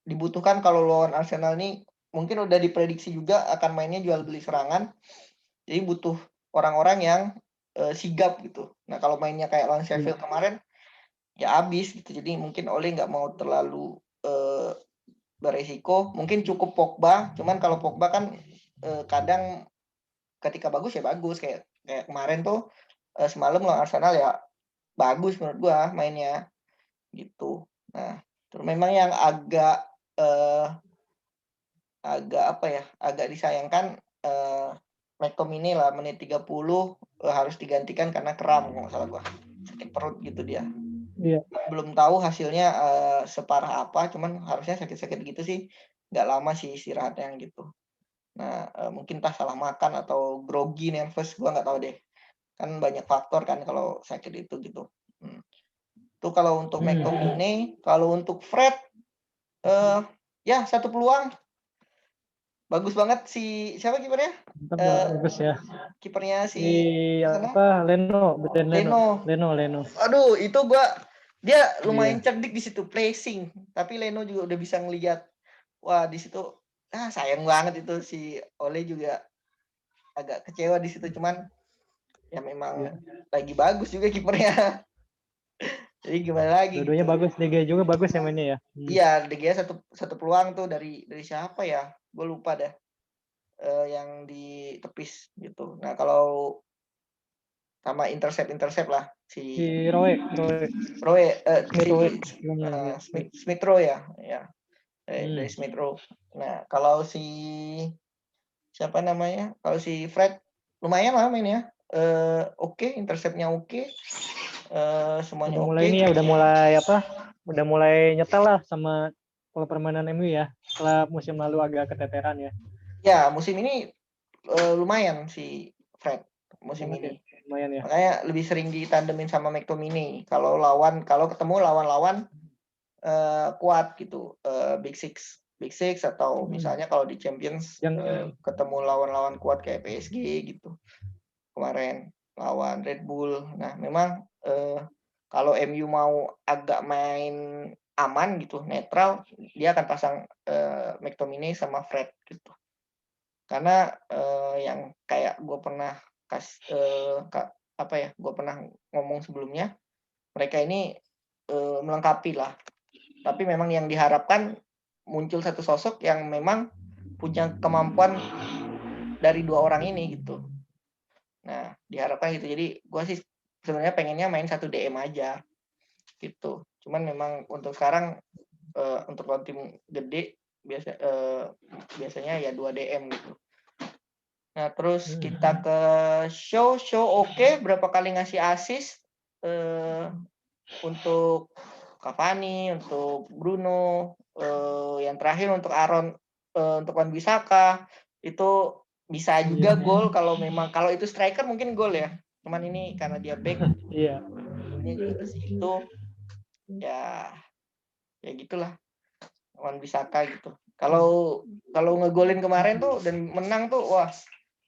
dibutuhkan kalau lawan Arsenal nih mungkin udah diprediksi juga akan mainnya jual beli serangan. Jadi butuh orang-orang yang sigap gitu. Nah, kalau mainnya kayak lawan Sheffield kemarin ya habis gitu. Jadi mungkin Ole nggak mau terlalu beresiko. Mungkin cukup Pogba, cuman kalau Pogba kan kadang ketika bagus ya bagus kayak kemarin tuh semalam lawan Arsenal ya bagus menurut gua mainnya gitu. Nah, terus memang yang agak agak disayangkan McTominay lah menit 30 harus digantikan karena kram kalau nggak salah gua. Sakit perut gitu dia. Belum tahu hasilnya separah apa, cuman harusnya sakit-sakit gitu sih nggak lama sih istirahatnya gitu. Nah, mungkin entah salah makan atau grogi, nervous, gua nggak tahu deh. Kan banyak faktor kan kalau sakit itu gitu. Itu kalau untuk McTominay, kalau untuk Fred ya satu peluang. Bagus banget si siapa kipernya? Bagus ya. Kipernya si Leno. Aduh, itu dia lumayan cerdik di situ placing, tapi Leno juga udah bisa ngelihat. Wah, di situ sayang banget itu si Ole juga agak kecewa di situ cuman ya memang lagi bagus juga kipernya. Jadi gimana lagi Dua-duanya gitu. bagus, De Gea juga bagus ya mainnya ya. Iya, De Gea satu peluang tuh dari siapa ya? Gue lupa dah. Yang ditepis gitu. Nah, kalau sama intercept lah Si si Rowe, Rowe, Smith Rowe bilangnya ya. Smith Rowe ya, ya dari Hmm. Smith Rowe. Nah, kalau si siapa namanya? Kalau si Fred lumayan lah mainnya. Oke, interceptnya oke. Semuanya Udah mulai oke. ini ya, udah mulai apa? Udah mulai nyetel lah sama pola permainan MU ya. Setelah musim lalu agak keteteran ya. Ya, musim ini lumayan si Fred musim Banget ya, ini. lumayan ya. Makanya lebih sering ditandemin sama McTominay. Kalau ketemu lawan-lawan kuat gitu, Big Six atau misalnya kalau di Champions ketemu lawan-lawan kuat kayak PSG gitu. Kemarin lawan Red Bull. Nah, memang kalau MU mau agak main aman gitu, netral, dia akan pasang McTominay sama Fred gitu. Karena yang kayak gue pernah gue pernah ngomong sebelumnya, mereka ini melengkapi lah. Tapi memang yang diharapkan muncul satu sosok yang memang punya kemampuan dari dua orang ini gitu. Nah, diharapkan gitu. Jadi gue sih sebenarnya pengennya main satu DM aja gitu. Cuman memang untuk sekarang untuk lawan tim gede biasanya ya 2 DM gitu. Nah, terus kita ke show oke, berapa kali ngasih assist untuk Cavani, untuk Bruno, yang terakhir untuk Aaron, untuk Wan-Bissaka itu bisa juga gol kalau itu striker mungkin gol ya. Cuman ini karena dia back, Iya. golnya juga ke situ. Ya gitulah. Wan-Bissaka gitu. Kalau ngegolin kemarin tuh dan menang tuh, wah,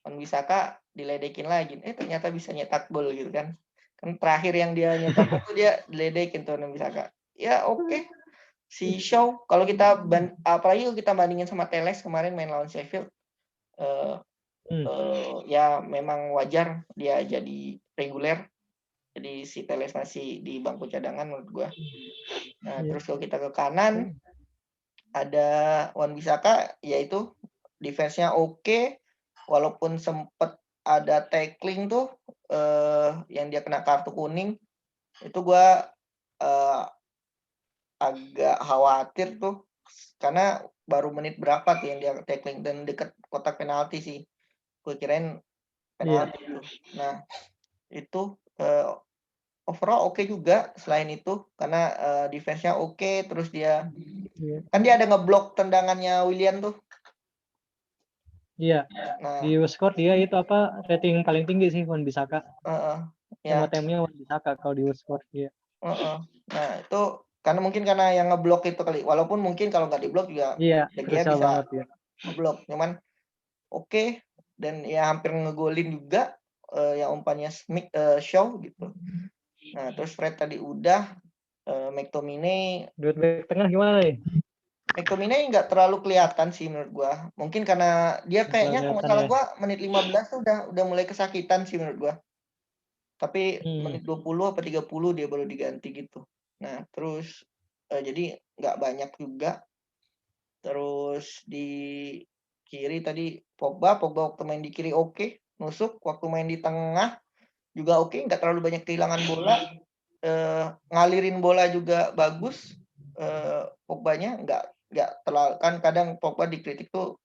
Wan-Bissaka diledekin lagi. Ternyata bisa nyetak gol gitu kan. Kan terakhir yang dia nyetak gol tuh dia diledekin tuh Wan-Bissaka. Ya oke. Si Shaw kalau apalagi kita bandingin sama Teles kemarin main lawan Sheffield, ya memang wajar dia jadi reguler. Jadi si Teles masih di bangku cadangan menurut gua. Nah, terus kalau kita ke kanan ada Wan-Bissaka, yaitu defense-nya oke, walaupun sempet ada tackling tuh yang dia kena kartu kuning, itu gua agak khawatir tuh karena baru menit berapa tuh yang dia tackling dan deket kotak penalti sih. Gue kirain penalti tuh. Nah, itu overall oke juga selain itu karena defense-nya oke, terus dia kan dia ada ngeblok tendangannya Willian tuh. Iya. Nah, di Euskort dia itu apa rating paling tinggi sih Wan-Bissaka. ya. Timnya Wan-Bissaka kalau di Euskort dia. Nah, itu karena yang ngeblok itu kali. Walaupun mungkin kalau nggak diblok juga Iya, dia krusial bisa banget ya. ngeblok. Cuman oke, dan ya hampir ngegolin juga yang umpannya Shaw gitu. Nah, terus Fred tadi udah, McTominay Duet back tengah gimana nih? McTominay nggak terlalu kelihatan sih menurut gua. Mungkin karena dia kayaknya kalau nggak salah Ya. gua menit 15 tuh udah mulai kesakitan sih menurut gua. Tapi menit 20 apa 30 dia baru diganti gitu. Nah, terus jadi nggak banyak juga. Terus di kiri tadi Pogba waktu main di kiri oke, nusuk. Waktu main di tengah juga oke, nggak terlalu banyak kehilangan bola. Ngalirin bola juga bagus. Pogbanya nggak terlalu, kan kadang Pogba dikritik tuh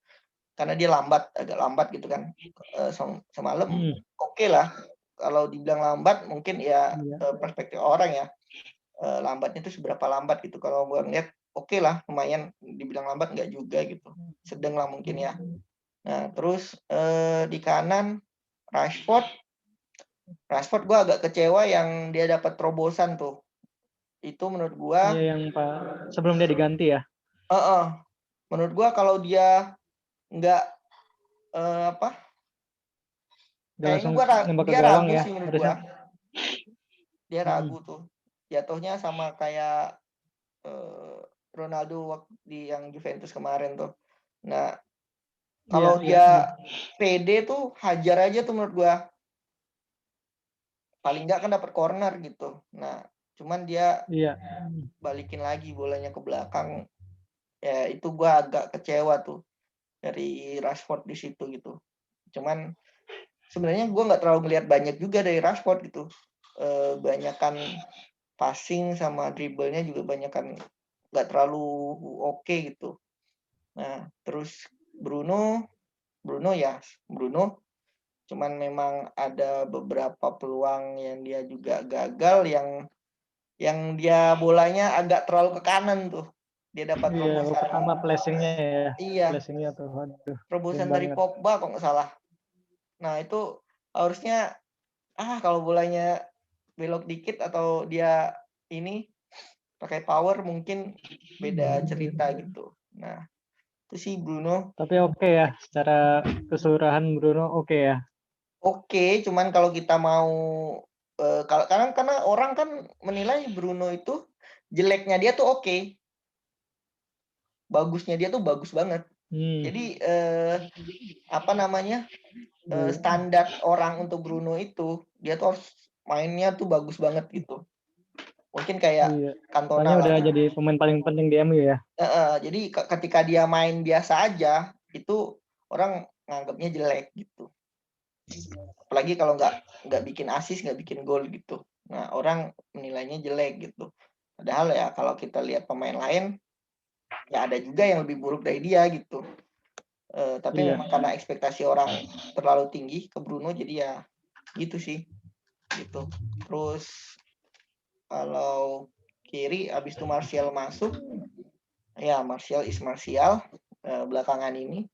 karena dia agak lambat gitu kan. Semalam oke lah. Kalau dibilang lambat mungkin ya perspektif orang ya. Lambatnya itu seberapa lambat gitu. Kalau gue ngeliat oke lah, lumayan. Dibilang lambat nggak juga gitu. Sedang lah mungkin ya. Nah, terus di kanan Rashford gue agak kecewa yang dia dapat terobosan tuh. Itu menurut gue. Iya, yang sebelum dia diganti ya. Menurut gue kalau dia nggak kayaknya dia ragu sih menurut gue. Dia ragu tuh. Jatuhnya sama kayak Ronaldo di yang Juventus kemarin tuh. Nah, kalau dia pede tuh hajar aja tuh menurut gua. Paling nggak kan dapat corner gitu. Nah, cuman dia Iya. balikin lagi bolanya ke belakang. Ya itu gua agak kecewa tuh dari Rashford di situ gitu. Cuman sebenarnya gua nggak terlalu melihat banyak juga dari Rashford gitu. Banyakan passing sama dribblenya juga banyakan nggak terlalu oke gitu. Nah, terus Bruno cuman memang ada beberapa peluang yang dia juga gagal yang dia bolanya agak terlalu ke kanan tuh. Dia dapat Iya, terobosan. pertama flashing-nya ya. Iya, Flashing-nya tuh, aduh, keren terobosan dari banget. Pogba kok nggak salah. Nah, itu harusnya kalau bolanya belok dikit atau dia ini pakai power mungkin beda cerita gitu. Nah, itu sih Bruno. Tapi oke ya, secara keseluruhan Bruno oke ya. Oke, cuman kalau kita mau kalau karena orang kan menilai Bruno itu jeleknya dia tuh oke, bagusnya dia tuh bagus banget. Hmm. Jadi apa namanya standar orang untuk Bruno itu dia tuh harus mainnya tuh bagus banget gitu. Mungkin kayak Iya. Cantona Soalnya lah. udah jadi pemain paling penting di MU ya. Jadi ketika dia main biasa aja itu orang nganggapnya jelek gitu. Apalagi kalau nggak bikin assist, nggak bikin gol gitu. Nah, orang menilainya jelek gitu. Padahal ya kalau kita lihat pemain lain, ya ada juga yang lebih buruk dari dia gitu. Tapi Iya. memang karena ekspektasi orang terlalu tinggi ke Bruno, jadi ya gitu sih. Gitu. Terus kalau kiri, abis itu Martial masuk, ya Martial is Martial belakangan ini.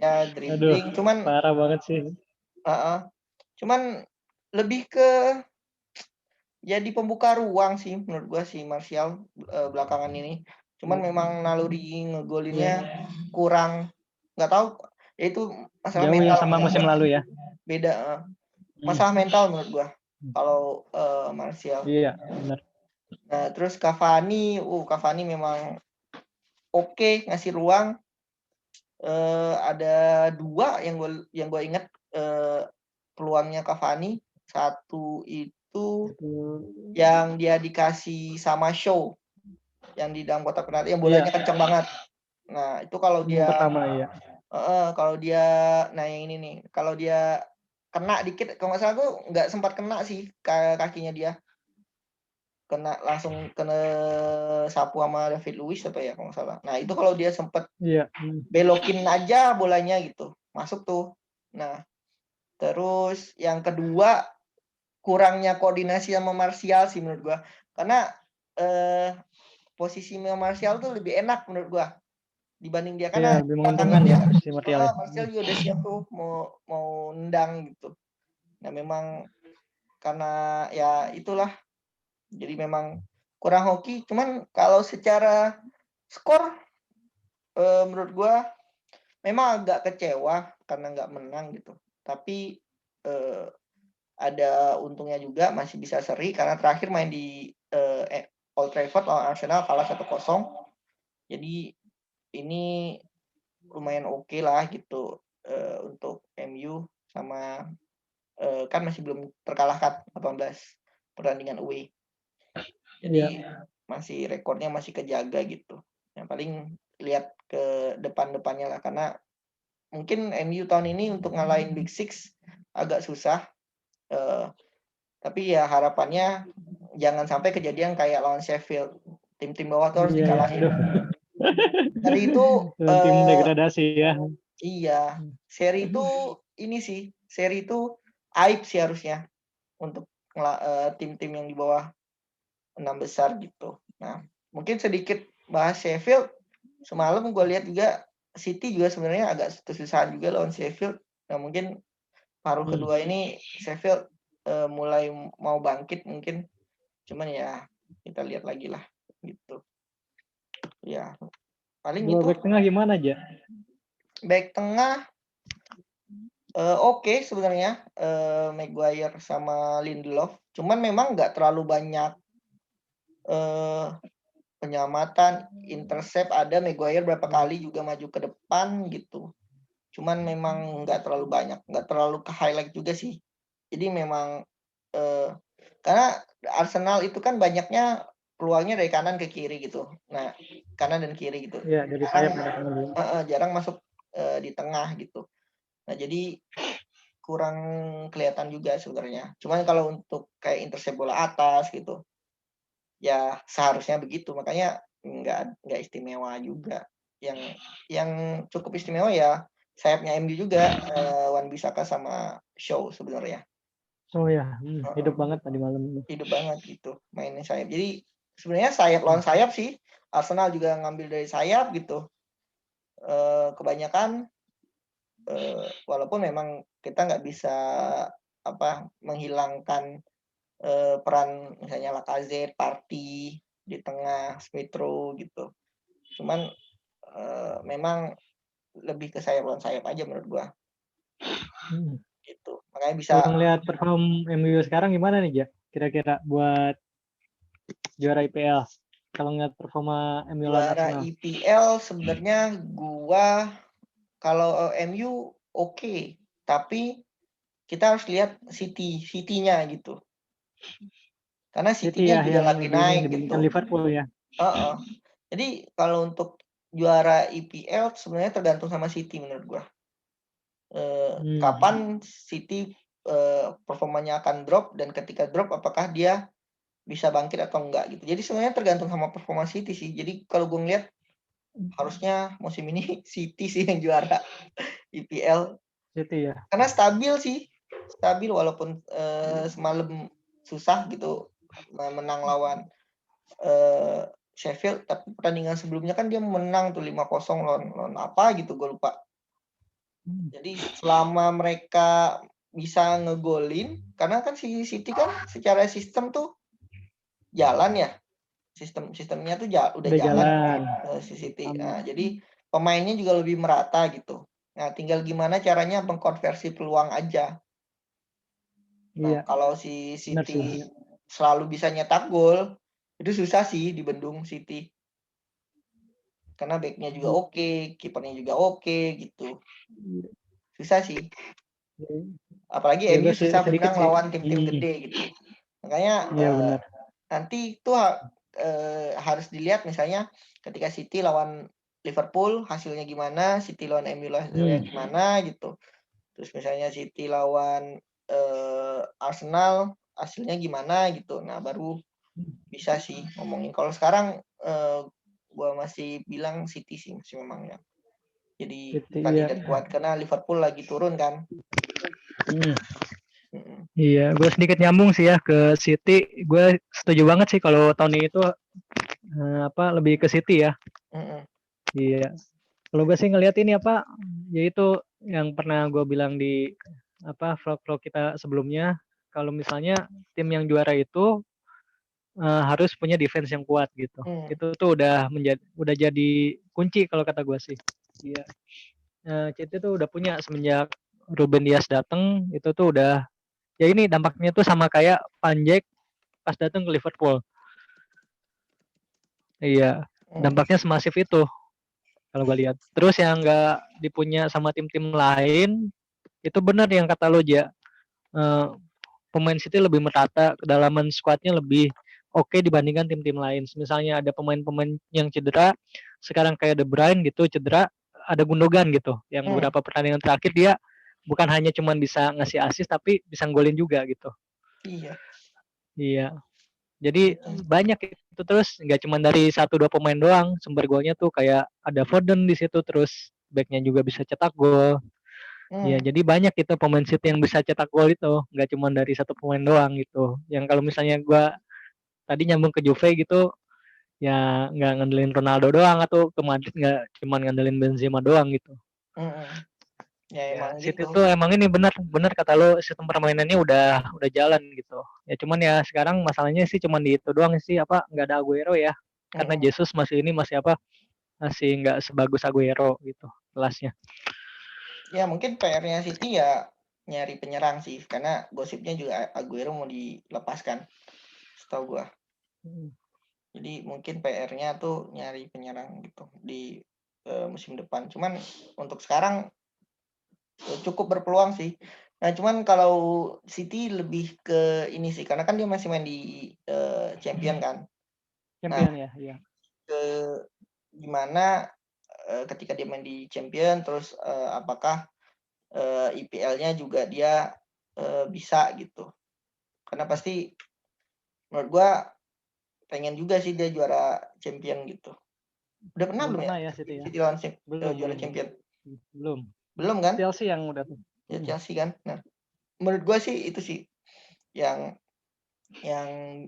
Ya Aduh, dribbling, cuman parah banget sih. cuman lebih ke jadi pembuka ruang sih menurut gua si Martial belakangan ini. Cuman memang naluri ngegolinnya kurang, nggak tahu ya itu masalah Jauh yang mental sama musim lalu ya. beda masalah mental menurut gua kalau Martial. Iya, benar. Nah, terus Cavani memang oke ngasih ruang. Ada dua yang gua ingat peluangnya Cavani. Satu itu yang dia dikasih sama Shaw yang di dalam kotak penalti yang bolanya kencang banget. Nah, itu kalau Yang dia pertama ya. kalau dia yang ini nih, kalau dia kena dikit kalau nggak salah tuh nggak sempat kena sih kakinya dia. Langsung kena sapu sama David Luiz apa ya kalau nggak salah. Nah, itu kalau dia sempat Iya. belokin aja bolanya gitu, masuk tuh. Nah, terus yang kedua kurangnya koordinasi sama Martial sih menurut gua. Karena posisi Martial tuh lebih enak menurut gua dibanding dia Iya, karena lebih belakangnya menguntungkan dia ya si Martial ya. Martial juga udah siap tuh mau nendang gitu. Nah, memang karena ya itulah jadi memang kurang hoki. Cuman kalau secara skor menurut gua memang agak kecewa karena nggak menang gitu. Tapi ada untungnya juga masih bisa seri karena terakhir main di Old Trafford lawan Arsenal kalah 1-0. Jadi ini lumayan oke lah gitu untuk MU sama kan masih belum terkalahkan 18 pertandingan away. Jadi masih rekornya masih kejaga gitu. Yang paling lihat ke depan-depannya lah karena mungkin MU tahun ini untuk ngalahin Big Six agak susah. Tapi ya harapannya jangan sampai kejadian kayak lawan Sheffield. Tim-tim bawah tuh harus Iya ya. dikalahin. Aduh. Seri itu Tim degradasi ya. iya, seri itu ini sih, seri itu aib sih harusnya untuk tim-tim yang di bawah 6 besar gitu. Nah, mungkin sedikit bahas Sheffield. Semalam gue lihat juga City juga sebenarnya agak kesusahan juga lawan Sheffield. Nah, mungkin paruh kedua ini Sheffield mulai mau bangkit mungkin. Cuman ya kita lihat lagi lah gitu. Ya, paling Dua itu. back tengah gimana aja? Back tengah oke sebenarnya Maguire sama Lindelof. Cuman memang nggak terlalu banyak penyelamatan, intercept ada Maguire berapa kali juga maju ke depan gitu. Cuman memang nggak terlalu banyak, nggak terlalu ke highlight juga sih. Jadi memang Karena Arsenal itu kan banyaknya peluangnya dari kanan ke kiri gitu. Nah, kanan dan kiri gitu. Iya, dari sayap mereka ngambil. Jarang masuk di tengah gitu. Nah, jadi kurang kelihatan juga sebenarnya. Cuman kalau untuk kayak intercept bola atas gitu, ya seharusnya begitu. Makanya nggak istimewa juga. Yang cukup istimewa ya sayapnya MU juga, Wan-Bissaka sama Shaw sebenarnya. Oh ya, hidup banget tadi malam ini. Hidup banget gitu mainnya sayap. Jadi sebenarnya sayap lawan sayap sih. Arsenal juga ngambil dari sayap gitu. Kebanyakan walaupun memang kita nggak bisa menghilangkan peran misalnya Lacazette, Partey di tengah, Smith Rowe gitu. Cuman memang lebih ke sayap lawan sayap aja menurut gua. Gitu. Makanya bisa. Kalau ngelihat perform MU sekarang gimana nih, Ja? Kira-kira buat juara IPL? Kalau ngeliat performa MU lawan Juara Arsenal. IPL sebenarnya gua kalau MU oke, tapi kita harus lihat City-nya gitu. Karena City City-nya ya juga yang lagi lebih ini naik gitu. dibandingkan Liverpool ya. Jadi kalau untuk juara IPL sebenarnya tergantung sama City menurut gua. Kapan City performanya akan drop, dan ketika drop apakah dia bisa bangkit atau enggak gitu. Jadi sebenarnya tergantung sama performa City sih. Jadi kalau gue ngeliat harusnya musim ini City sih yang juara IPL. City ya. Karena stabil walaupun semalam susah gitu menang lawan Sheffield, tapi pertandingan sebelumnya kan dia menang tuh 5-0 lawan apa gitu gue lupa. Jadi selama mereka bisa ngegolin, karena kan si City kan secara sistem tuh jalan ya. Sistemnya tuh udah jalan si City. Nah, jadi pemainnya juga lebih merata gitu. Nah, tinggal gimana caranya mengkonversi peluang aja. Nah, kalau si City selalu bisa nyetak gol, itu susah sih dibendung City. Karena backnya juga oke, kipernya juga oke gitu. Susah sih. Apalagi MU susah menang lawan tim-tim gede gitu. Makanya nanti itu harus dilihat misalnya ketika City lawan Liverpool hasilnya gimana, City lawan MU hasilnya gimana gitu. Terus misalnya City lawan Arsenal hasilnya gimana gitu. Nah, baru bisa sih ngomongin. Kalau sekarang gua masih bilang City sih memang ya. Jadi kandidat kuat karena Liverpool lagi turun kan. Iya, gue sedikit nyambung sih ya ke City. Gue setuju banget sih kalau tahun ini itu lebih ke City ya. Iya. Kalau gue sih ngelihat ini yaitu yang pernah gue bilang di vlog kita sebelumnya. Kalau misalnya tim yang juara itu harus punya defense yang kuat gitu. Itu tuh udah jadi kunci kalau kata gue sih. Iya. City tuh udah punya semenjak Ruben Dias datang, itu tuh udah ya ini dampaknya tuh sama kayak Van Dijk pas datang ke Liverpool. Iya, dampaknya semasif itu kalau gue lihat. Terus yang nggak dipunya sama tim-tim lain, itu benar yang kata lo, Ja. Pemain City lebih merata, kedalaman skuadnya lebih oke dibandingkan tim-tim lain. Misalnya ada pemain-pemain yang cedera, sekarang kayak De Bruyne gitu cedera, ada Gundogan gitu, yang beberapa pertandingan terakhir dia bukan hanya cuman bisa ngasih assist tapi bisa golin juga gitu. Iya. Jadi banyak itu, terus nggak cuma dari 1-2 pemain doang sumber golnya tuh, kayak ada Foden di situ, terus backnya juga bisa cetak gol. Ya, jadi banyak itu pemain City yang bisa cetak gol itu, nggak cuma dari satu pemain doang gitu. Yang kalau misalnya gue tadi nyambung ke Juve gitu, ya nggak ngandelin Ronaldo doang, atau ke Madrid nggak cuma ngandelin Benzema doang gitu. Ya emang City gitu. tuh emang ini benar kata lo, sistem permainannya udah jalan gitu. Ya cuman ya sekarang masalahnya sih cuman di itu doang sih, nggak ada Aguero ya. Karena Jesus masih nggak sebagus Aguero gitu kelasnya. Ya mungkin PR-nya City ya nyari penyerang sih, karena gosipnya juga Aguero mau dilepaskan, setahu gua. Jadi mungkin PR-nya tuh nyari penyerang gitu di musim depan. Cuman untuk sekarang cukup berpeluang sih. Nah, cuman kalau City lebih ke ini sih, karena kan dia masih main di Champion kan. Nah, Champion ya, iya. ke gimana ketika dia main di Champion, terus apakah IPL-nya juga dia bisa gitu. Karena pasti menurut gua pengen juga sih dia juara Champion gitu. Udah pernah Belum belum ya pernah ya City ya? City lawan Belum, juara belum. Champion? Belum. Belum kan? Chelsea yang udah tuh. Ya Chelsea kan. Nah, menurut gua sih itu sih yang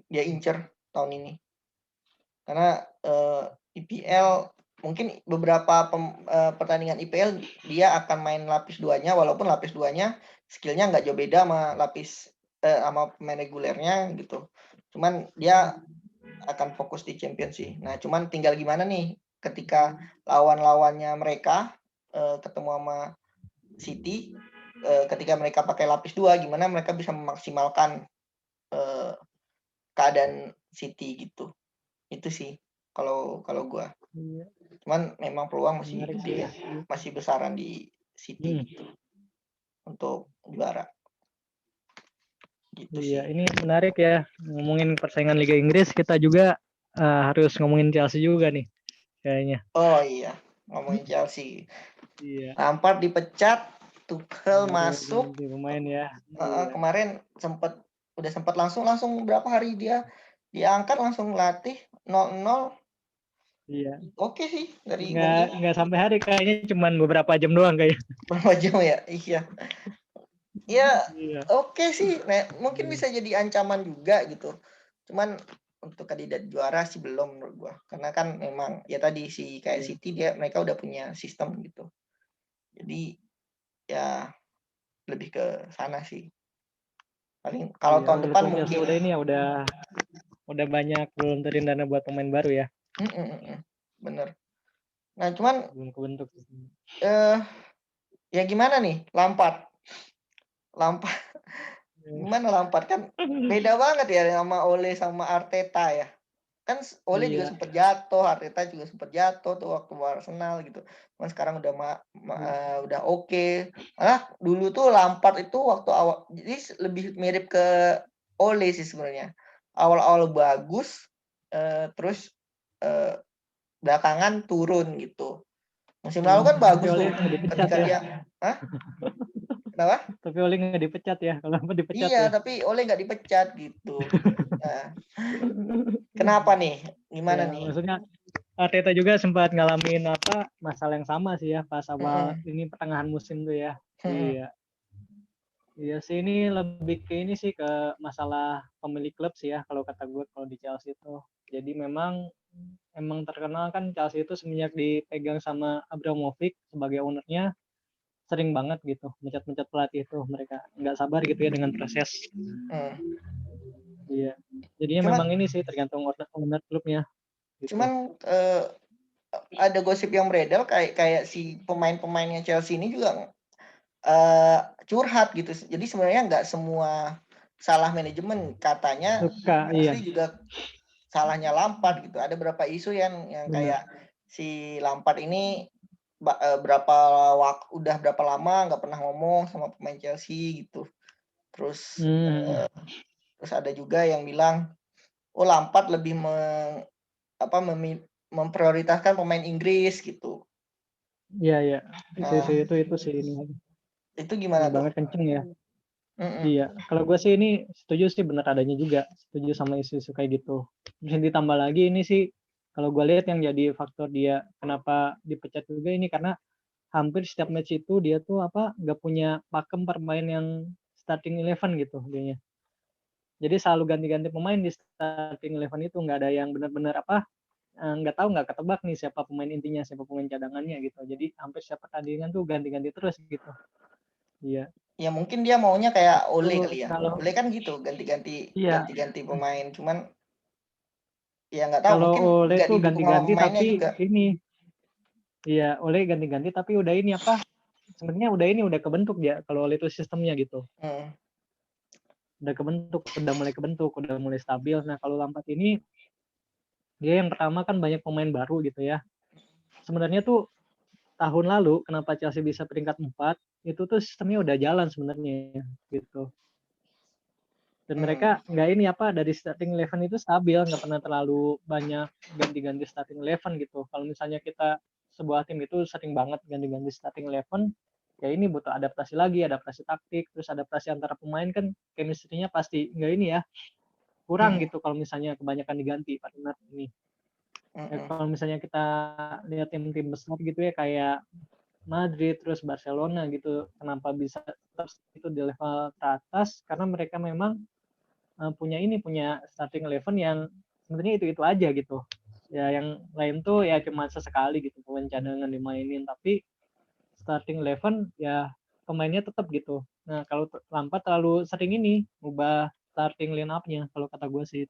dia incer tahun ini. Karena IPL mungkin beberapa pertandingan IPL dia akan main lapis 2-nya, walaupun lapis 2-nya skill-nya nggak jauh beda sama lapis sama pemain regulernya gitu. Cuman dia akan fokus di Champions sih. Nah, cuman tinggal gimana nih ketika lawan-lawannya mereka ketemu sama City, ketika mereka pakai lapis 2, gimana mereka bisa memaksimalkan keadaan City gitu. Itu sih kalau gua. Iya, Cuman memang peluang masih menarik sih gede ya. ya, masih besaran di City gitu untuk juara gitu Iya, sih. ini menarik ya. Ngomongin persaingan Liga Inggris, kita juga harus ngomongin Chelsea juga nih kayaknya. Oh iya, ngomongin Chelsea. Iya. Lampard dipecat, Tuchel Baru masuk. ganti pemain ya. Iya. Kemarin udah sempat langsung berapa hari dia diangkat langsung latih 0-0. Iya. Oke sih dari mungkin Nggak sampai hari, kayaknya cuman beberapa jam doang kayaknya. berapa jam ya? Iya. Ya Iya. oke sih. Nah, mungkin bisa jadi ancaman juga gitu. Cuman untuk kandidat juara sih belum menurut gua. Karena kan memang ya tadi kayak Iya. City mereka udah punya sistem gitu. Jadi ya lebih ke sana sih. Paling kalau Iya, tahun depan walaupun Chelsea mungkin udah ini ya, udah banyak gelontorin dana buat pemain baru ya. bener. Nah, cuman Belum kebentuk. eh ya gimana nih Lampard? Lampard gimana Lampard kan beda banget ya sama Ole sama Arteta ya. Kan Ole juga Iya. sempat jatuh, Arteta juga sempat jatuh tuh waktu Arsenal gitu. Cuman sekarang udah udah oke. Dulu tuh Lampard itu waktu awal jadi lebih mirip ke Ole sih sebenarnya. Awal-awal bagus terus belakangan turun gitu. Musim lalu kan Tapi bagus Ole tuh nggak dipecat ketika ya. dia kenapa? Tapi Ole nggak dipecat ya. Kalau apa dipecat Iya, ya. tapi Ole nggak dipecat gitu. Nah, kenapa nih? Gimana Ya, nih? maksudnya Arteta juga sempat ngalamin apa masalah yang sama sih ya pas awal Mm-mm. ini pertengahan musim tuh ya. Mm-mm. Iya. Iya sih, ini lebih ke ini sih, ke masalah pemilik klub sih ya kalau kata gue kalau di Chelsea itu. Jadi emang terkenal kan Chelsea itu semenjak dipegang sama Abramovich sebagai ownernya sering banget gitu mencet-mencet pelatih itu, mereka nggak sabar gitu ya dengan proses. Mm. Iya. Jadinya Cuman memang ini sih tergantung owner klubnya gitu. cuman ada gosip yang beredar kayak si pemain-pemainnya Chelsea ini juga curhat gitu. Jadi sebenarnya nggak semua salah manajemen, katanya Suka, iya, mostly juga salahnya Lampard gitu. Ada beberapa isu yang benar. kayak si Lampard ini udah berapa lama nggak pernah ngomong sama pemain Chelsea gitu. Terus Hmm, terus ada juga yang bilang, oh Lampard lebih memprioritaskan pemain Inggris gitu. iya, iya. Nah, Itu sih itu ini gimana tuh? banget kenceng ya. Mm-mm. Iya, kalau gue sih ini setuju sih, benar adanya juga. Setuju sama isu-isu kayak gitu. Terus ditambah lagi ini sih, kalau gue lihat yang jadi faktor dia kenapa dipecat juga ini karena hampir setiap match itu dia tuh apa nggak punya pakem permain yang starting 11 gitu dianya. Jadi selalu ganti-ganti pemain di starting 11 itu, nggak ada yang benar-benar apa nggak tahu, nggak ketebak nih siapa pemain intinya, siapa pemain cadangannya gitu. Jadi hampir setiap pertandingan tuh ganti-ganti terus gitu. Iya. Ya mungkin dia maunya kayak Ole Tuh kali ya. kalau Ole kan gitu, iya, ganti-ganti pemain. Cuman ya nggak tahu, kalau mungkin Ole nggak tuh didukung sama ganti-ganti pemainnya tapi juga. ini, iya Ole ganti-ganti tapi udah ini apa? Sebenarnya udah kebentuk ya kalau Ole itu sistemnya gitu. Hmm. Udah mulai kebentuk, udah mulai stabil. Nah kalau Lampard ini dia yang pertama kan banyak pemain baru gitu ya. Sebenarnya tuh tahun lalu kenapa Chelsea bisa peringkat 4 itu tuh sistemnya udah jalan sebenarnya gitu. Dan mereka nggak ini dari starting eleven itu stabil, nggak pernah terlalu banyak ganti-ganti starting eleven gitu. Kalau misalnya kita sebuah tim itu sering banget ganti-ganti starting eleven, ya ini butuh adaptasi lagi, adaptasi taktik, terus adaptasi antara pemain kan chemistry-nya pasti nggak ini ya, kurang gitu kalau misalnya kebanyakan diganti partner ini. Ya, kalau misalnya kita lihat tim-tim besar gitu ya kayak Madrid terus Barcelona gitu, kenapa bisa terus itu di level teratas karena mereka memang punya starting eleven yang sebenarnya itu aja gitu. Ya yang lain tuh ya cuma sesekali gitu pemain cadangan dimainin, tapi starting eleven ya pemainnya tetap gitu. Nah kalau Lampard terlalu sering ini ubah starting line up-nya kalau kata gue sih.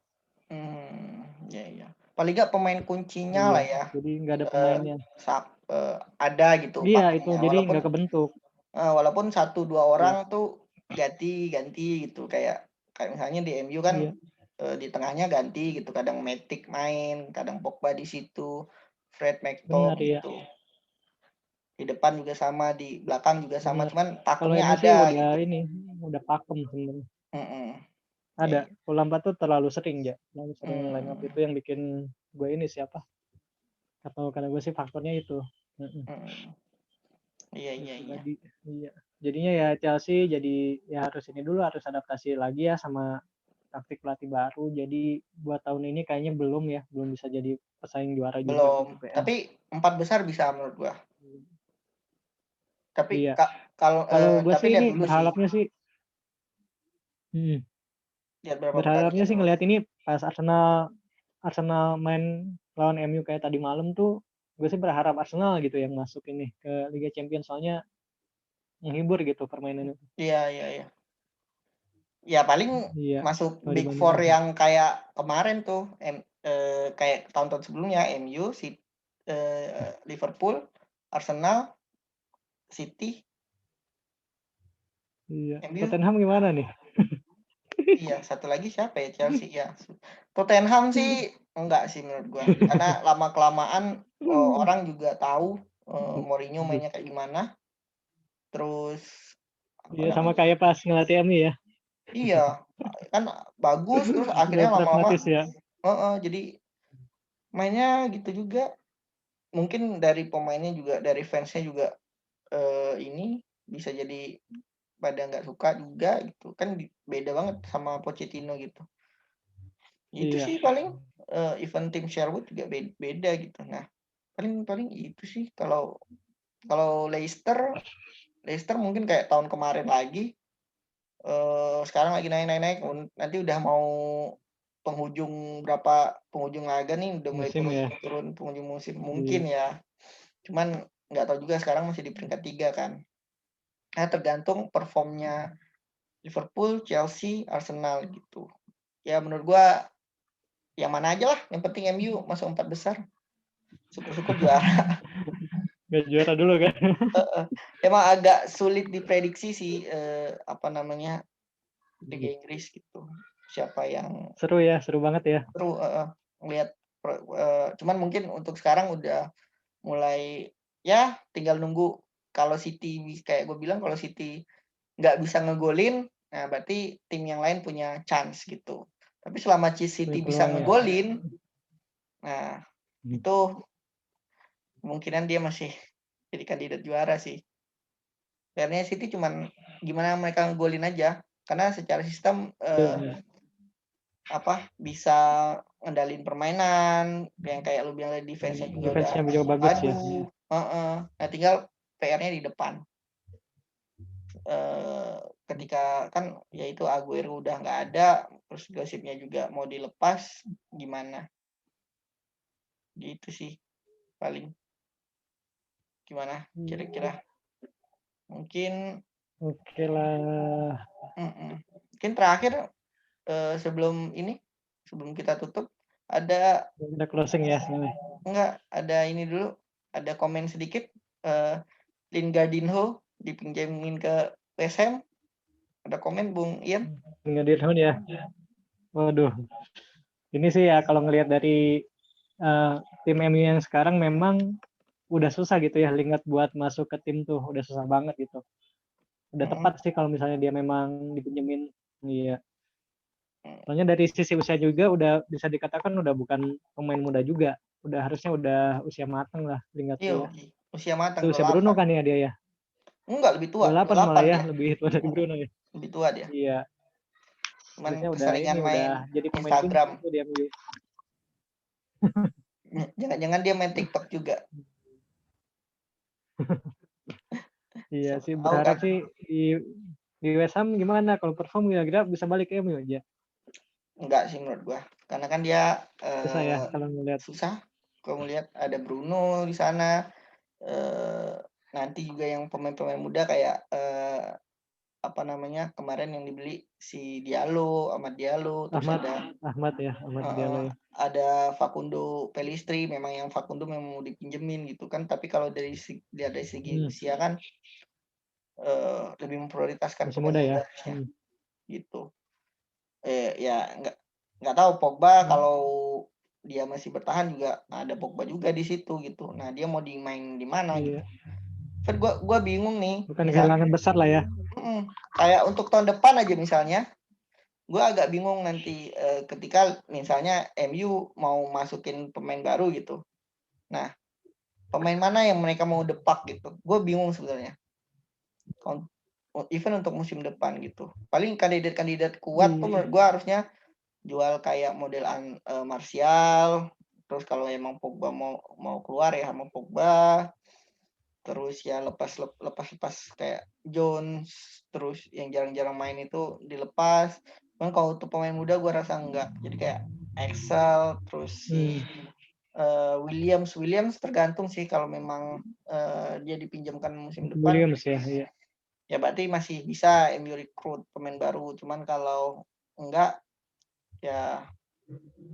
Ya ya. Paling nggak pemain kuncinya Iya, lah ya. jadi nggak ada pemainnya. Ada gitu Iya itu pakainya. jadi nggak kebentuk. Walaupun 1-2 orang Iya. tuh ganti gitu kayak misalnya di MU kan Iya. Di tengahnya ganti gitu, kadang Matic main, kadang Pogba di situ, Fred Benar McTominay ya. gitu. Di depan juga sama, di belakang juga sama, Benar. cuman Kalau pakemnya MU sih ada udah gitu. ini, udah pakem sebenarnya. Mm-mm. Ada. Ya, Kalau Lampard tuh terlalu sering ya. Terlalu sering line up itu mm. yang bikin gue ini siapa? Atau kata gue sih faktornya itu. Mm. Iya Itu iya iya. tadi. Iya. Jadinya ya Chelsea jadi ya harus ini dulu harus adaptasi lagi ya sama taktik pelatih baru. Jadi buat tahun ini kayaknya belum bisa jadi pesaing juara juga Belum, gitu PL. tapi 4 besar bisa menurut gua. Tapi Iya. kalau Kalau gue tapi sih lihat ini dulu sih. berharapnya sih Lihat berapa berharapnya pertandingan sih dulu. ngelihat ini pas Arsenal main lawan MU kayak tadi malam tuh gue sih berharap Arsenal gitu yang masuk ini ke Liga Champions soalnya menghibur gitu permainan itu. Iya iya iya. Ya paling Iya. masuk Kalau Big dibanding Four Arsenal. yang kayak kemarin tuh kayak tahun-tahun sebelumnya MU, Liverpool, Arsenal, City, Iya. MU. Tottenham gimana nih? Iya, satu lagi siapa ya? Chelsea ya. Tottenham sih enggak sih menurut gua. Karena lama-kelamaan orang juga tahu Mourinho mainnya kayak gimana. Terus apa Iya sama namanya? kayak pas ngelatih MU ya. Iya, kan bagus terus akhirnya Udah lama-lama pragmatis ya. jadi mainnya gitu juga. Mungkin dari pemainnya juga, dari fansnya juga ini bisa jadi pada nggak suka juga gitu. Kan beda banget sama Pochettino gitu. Itu Iya. sih paling event tim Sherwood juga beda gitu. Nah, paling itu sih kalau kalau Leicester mungkin kayak tahun kemarin lagi sekarang lagi naik-naik nanti udah mau penghujung laga nih udah mulai Musim ya. turun penghujung musim Iya. mungkin ya. Cuman nggak tahu juga sekarang masih di peringkat 3 kan. Nah, tergantung performnya Liverpool, Chelsea, Arsenal gitu. Ya menurut gua yang mana aja lah, yang penting MU masuk 4 besar. Syukur-syukur juara. Gak juara dulu kan. Emang agak sulit diprediksi sih apa namanya Liga Inggris gitu. Siapa yang Seru banget ya. seru ngelihat cuman mungkin untuk sekarang udah mulai ya tinggal nunggu kalau City kayak gue bilang kalau City nggak bisa ngegolin, nah berarti tim yang lain punya chance gitu. Tapi selama City bisa Peluang ya. ngegolin, nah itu kemungkinan dia masih jadi kandidat juara sih. Karena City cuman gimana mereka ngegolin aja. Karena secara sistem bisa ngendalin permainan yang kayak lu bilang tadi defense-nya juga udah Defense-nya juga bagus ya. aduh nah tinggal PR-nya di depan ketika kan yaitu Aguero udah nggak ada terus gosipnya juga mau dilepas gimana gitu sih paling gimana kira-kira mungkin Oke lah. mungkin terakhir sebelum kita tutup ada Udah closing ya. enggak ada ini dulu ada komen sedikit Lingardinho dipinjemin ke West Ham ada komen Bung Ian Nggak direhun ya. Waduh. Ini sih ya kalau ngelihat dari tim MU yang sekarang memang udah susah gitu ya Lingard buat masuk ke tim tuh, udah susah banget gitu. Udah Mm-mm. tepat sih kalau misalnya dia memang dipinjemin. Iya. Mm. Soalnya dari sisi usia juga udah bisa dikatakan udah bukan pemain muda juga. Harusnya udah usia matang lah Lingard Iya, tuh ya. usia matang Itu usia Bruno 28. kan ya dia ya. Enggak, lebih tua, 28 malah 28 ya, dia. lebih tua dari Mm-mm. Bruno ya. Lebih tua dia. Iya, Cuman harusnya udah keseringan ini main udah jadi pemain kunci Instagram. tuh di MU. Jangan-jangan dia main TikTok juga. Iya Siapa sih tahu berharap kan. sih di West Ham gimana kalau perform kira-kira bisa balik ke MU aja. Enggak sih menurut gua. Karena kan dia Susah ya kalau ngeliat. susah. Kalau melihat ada Bruno di sana, eh, nanti juga yang pemain-pemain muda kayak apa namanya kemarin yang dibeli si Diallo, Ahmad Diallo, terus Ahmad ya, Ahmad Diallo ya. ada Facundo Pellistri, memang yang Facundo memang mau dipinjemin gitu kan, tapi kalau dari segi usia kan lebih memprioritaskan Masih pemain muda ya. muda gitu. Ya nggak tahu Pogba kalau dia masih bertahan juga, nah ada Pogba juga di situ gitu. Nah dia mau dimain di mana gitu. Iya. Kan gua bingung nih. Bukan kehilangan besar lah ya. Kayak untuk tahun depan aja misalnya, gue agak bingung nanti ketika misalnya MU mau masukin pemain baru gitu. Nah, pemain mana yang mereka mau depak gitu. Gue bingung sebenarnya. Even untuk musim depan gitu. Paling kandidat-kandidat kuat tuh menurut gue harusnya jual kayak model Martial. Terus kalau emang Pogba mau keluar ya sama Pogba. Terus ya lepas kayak Jones. Terus yang jarang-jarang main itu dilepas. Cuman kalau untuk pemain muda gue rasa enggak. Jadi kayak Excel terus si Williams tergantung sih kalau memang dia dipinjamkan musim depan. Williams ya, iya. Ya berarti masih bisa MU rekrut pemain baru. Cuman kalau enggak ya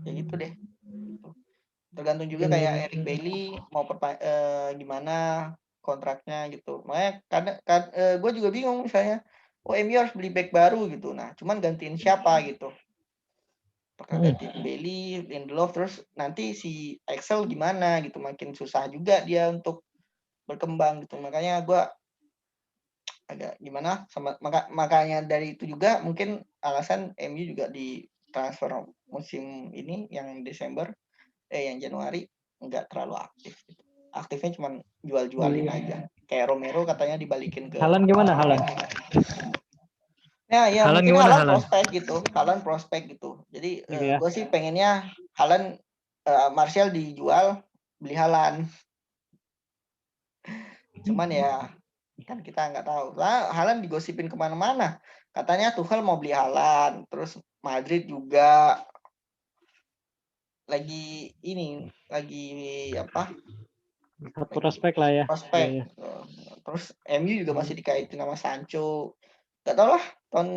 gitu deh. Tergantung juga kayak Eric Bailly mau gimana kontraknya gitu. Makanya kadang gue juga bingung misalnya, MU harus beli back baru gitu. Nah, cuman gantiin siapa gitu. Apakah gantiin Bailey, Lindelof, terus nanti si Excel gimana gitu. Makin susah juga dia untuk berkembang gitu. Makanya gue agak gimana sama makanya dari itu juga mungkin alasan MU juga di transfer musim ini yang Desember yang Januari nggak terlalu aktif gitu. Aktifnya cuma jual-jualin aja kayak Romero katanya dibalikin ke Haaland gimana Haaland? ya Haaland mungkin gimana Haaland Haaland? prospek gitu jadi Iya. gue sih pengennya Haaland Martial dijual beli Haaland cuman ya kan kita nggak tahu lah. Haaland digosipin kemana-mana katanya Tuchel mau beli Haaland terus Madrid juga lagi apa prospek lah ya. prospek Iya. terus MU juga masih dikaitin sama Sancho nggak tahu lah tahun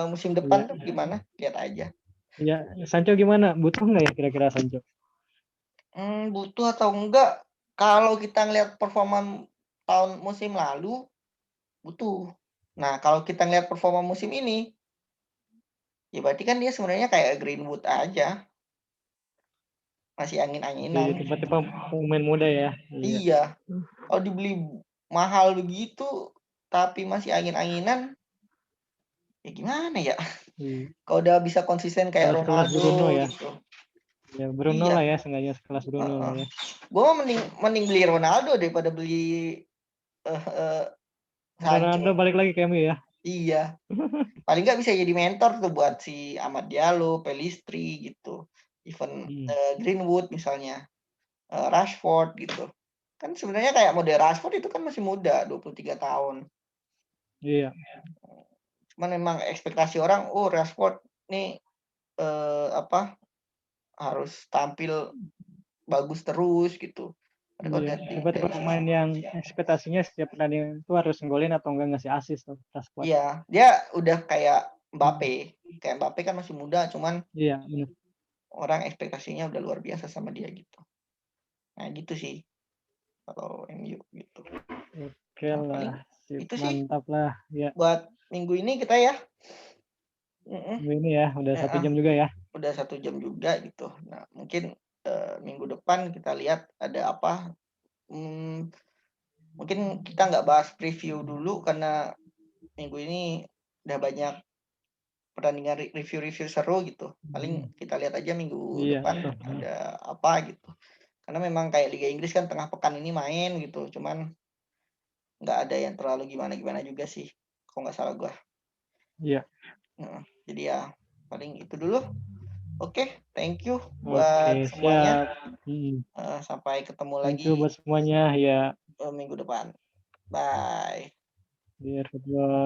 musim depan tuh gimana lihat aja. Iya, Sancho gimana? Butuh nggak ya kira-kira Sancho? Butuh atau enggak kalau kita ngelihat performa tahun musim lalu butuh. Nah, kalau kita ngelihat performa musim ini, ya berarti kan dia sebenarnya kayak Greenwood aja. Masih angin-anginan. Tiba-tiba pemain muda ya. Iya. Kalau dibeli mahal begitu, tapi masih angin-anginan, ya gimana ya? Kalau udah bisa konsisten kayak Kelas Ronaldo Bruno ya. gitu. Ya, Bruno lah ya, seenggaknya sekelas Bruno lah ya. Gue mending beli Ronaldo daripada beli Ronaldo Sancho. balik lagi ke MU ya. Iya. Paling nggak bisa jadi mentor tuh buat si Ahmad Diallo, Pellistri gitu. Even Greenwood misalnya, Rashford gitu. Kan sebenarnya kayak model Rashford itu kan masih muda, 23 tahun. Iya. Cuman memang ekspektasi orang, Rashford nih harus tampil bagus terus gitu. Iya. Tiba-tiba pemain yang ekspektasinya setiap pertandingan itu harus nggolin atau enggak ngasih assist tuh. Iya, dia udah kayak Mbappe. Kayak Mbappe kan masih muda, cuman iya, benar. orang ekspektasinya udah luar biasa sama dia gitu. Nah gitu sih kalau MU gitu. Oke lah, itu mantap sih lah ya. buat minggu ini kita ya. Minggu ini ya udah 1 jam juga ya. Udah 1 jam juga gitu. Nah mungkin minggu depan kita lihat ada apa mungkin kita nggak bahas preview dulu karena minggu ini udah banyak pertandingan review seru gitu. Paling kita lihat aja minggu Iya, depan betul. ada apa gitu. Karena memang kayak Liga Inggris kan tengah pekan ini main gitu. Cuman nggak ada yang terlalu gimana-gimana juga sih. Kalau nggak salah gua. Iya. Jadi ya paling itu dulu. Oke, thank you buat Oke, semuanya. siap. Sampai ketemu Thank lagi you buat semuanya ya. minggu depan. Bye. Biar berdua.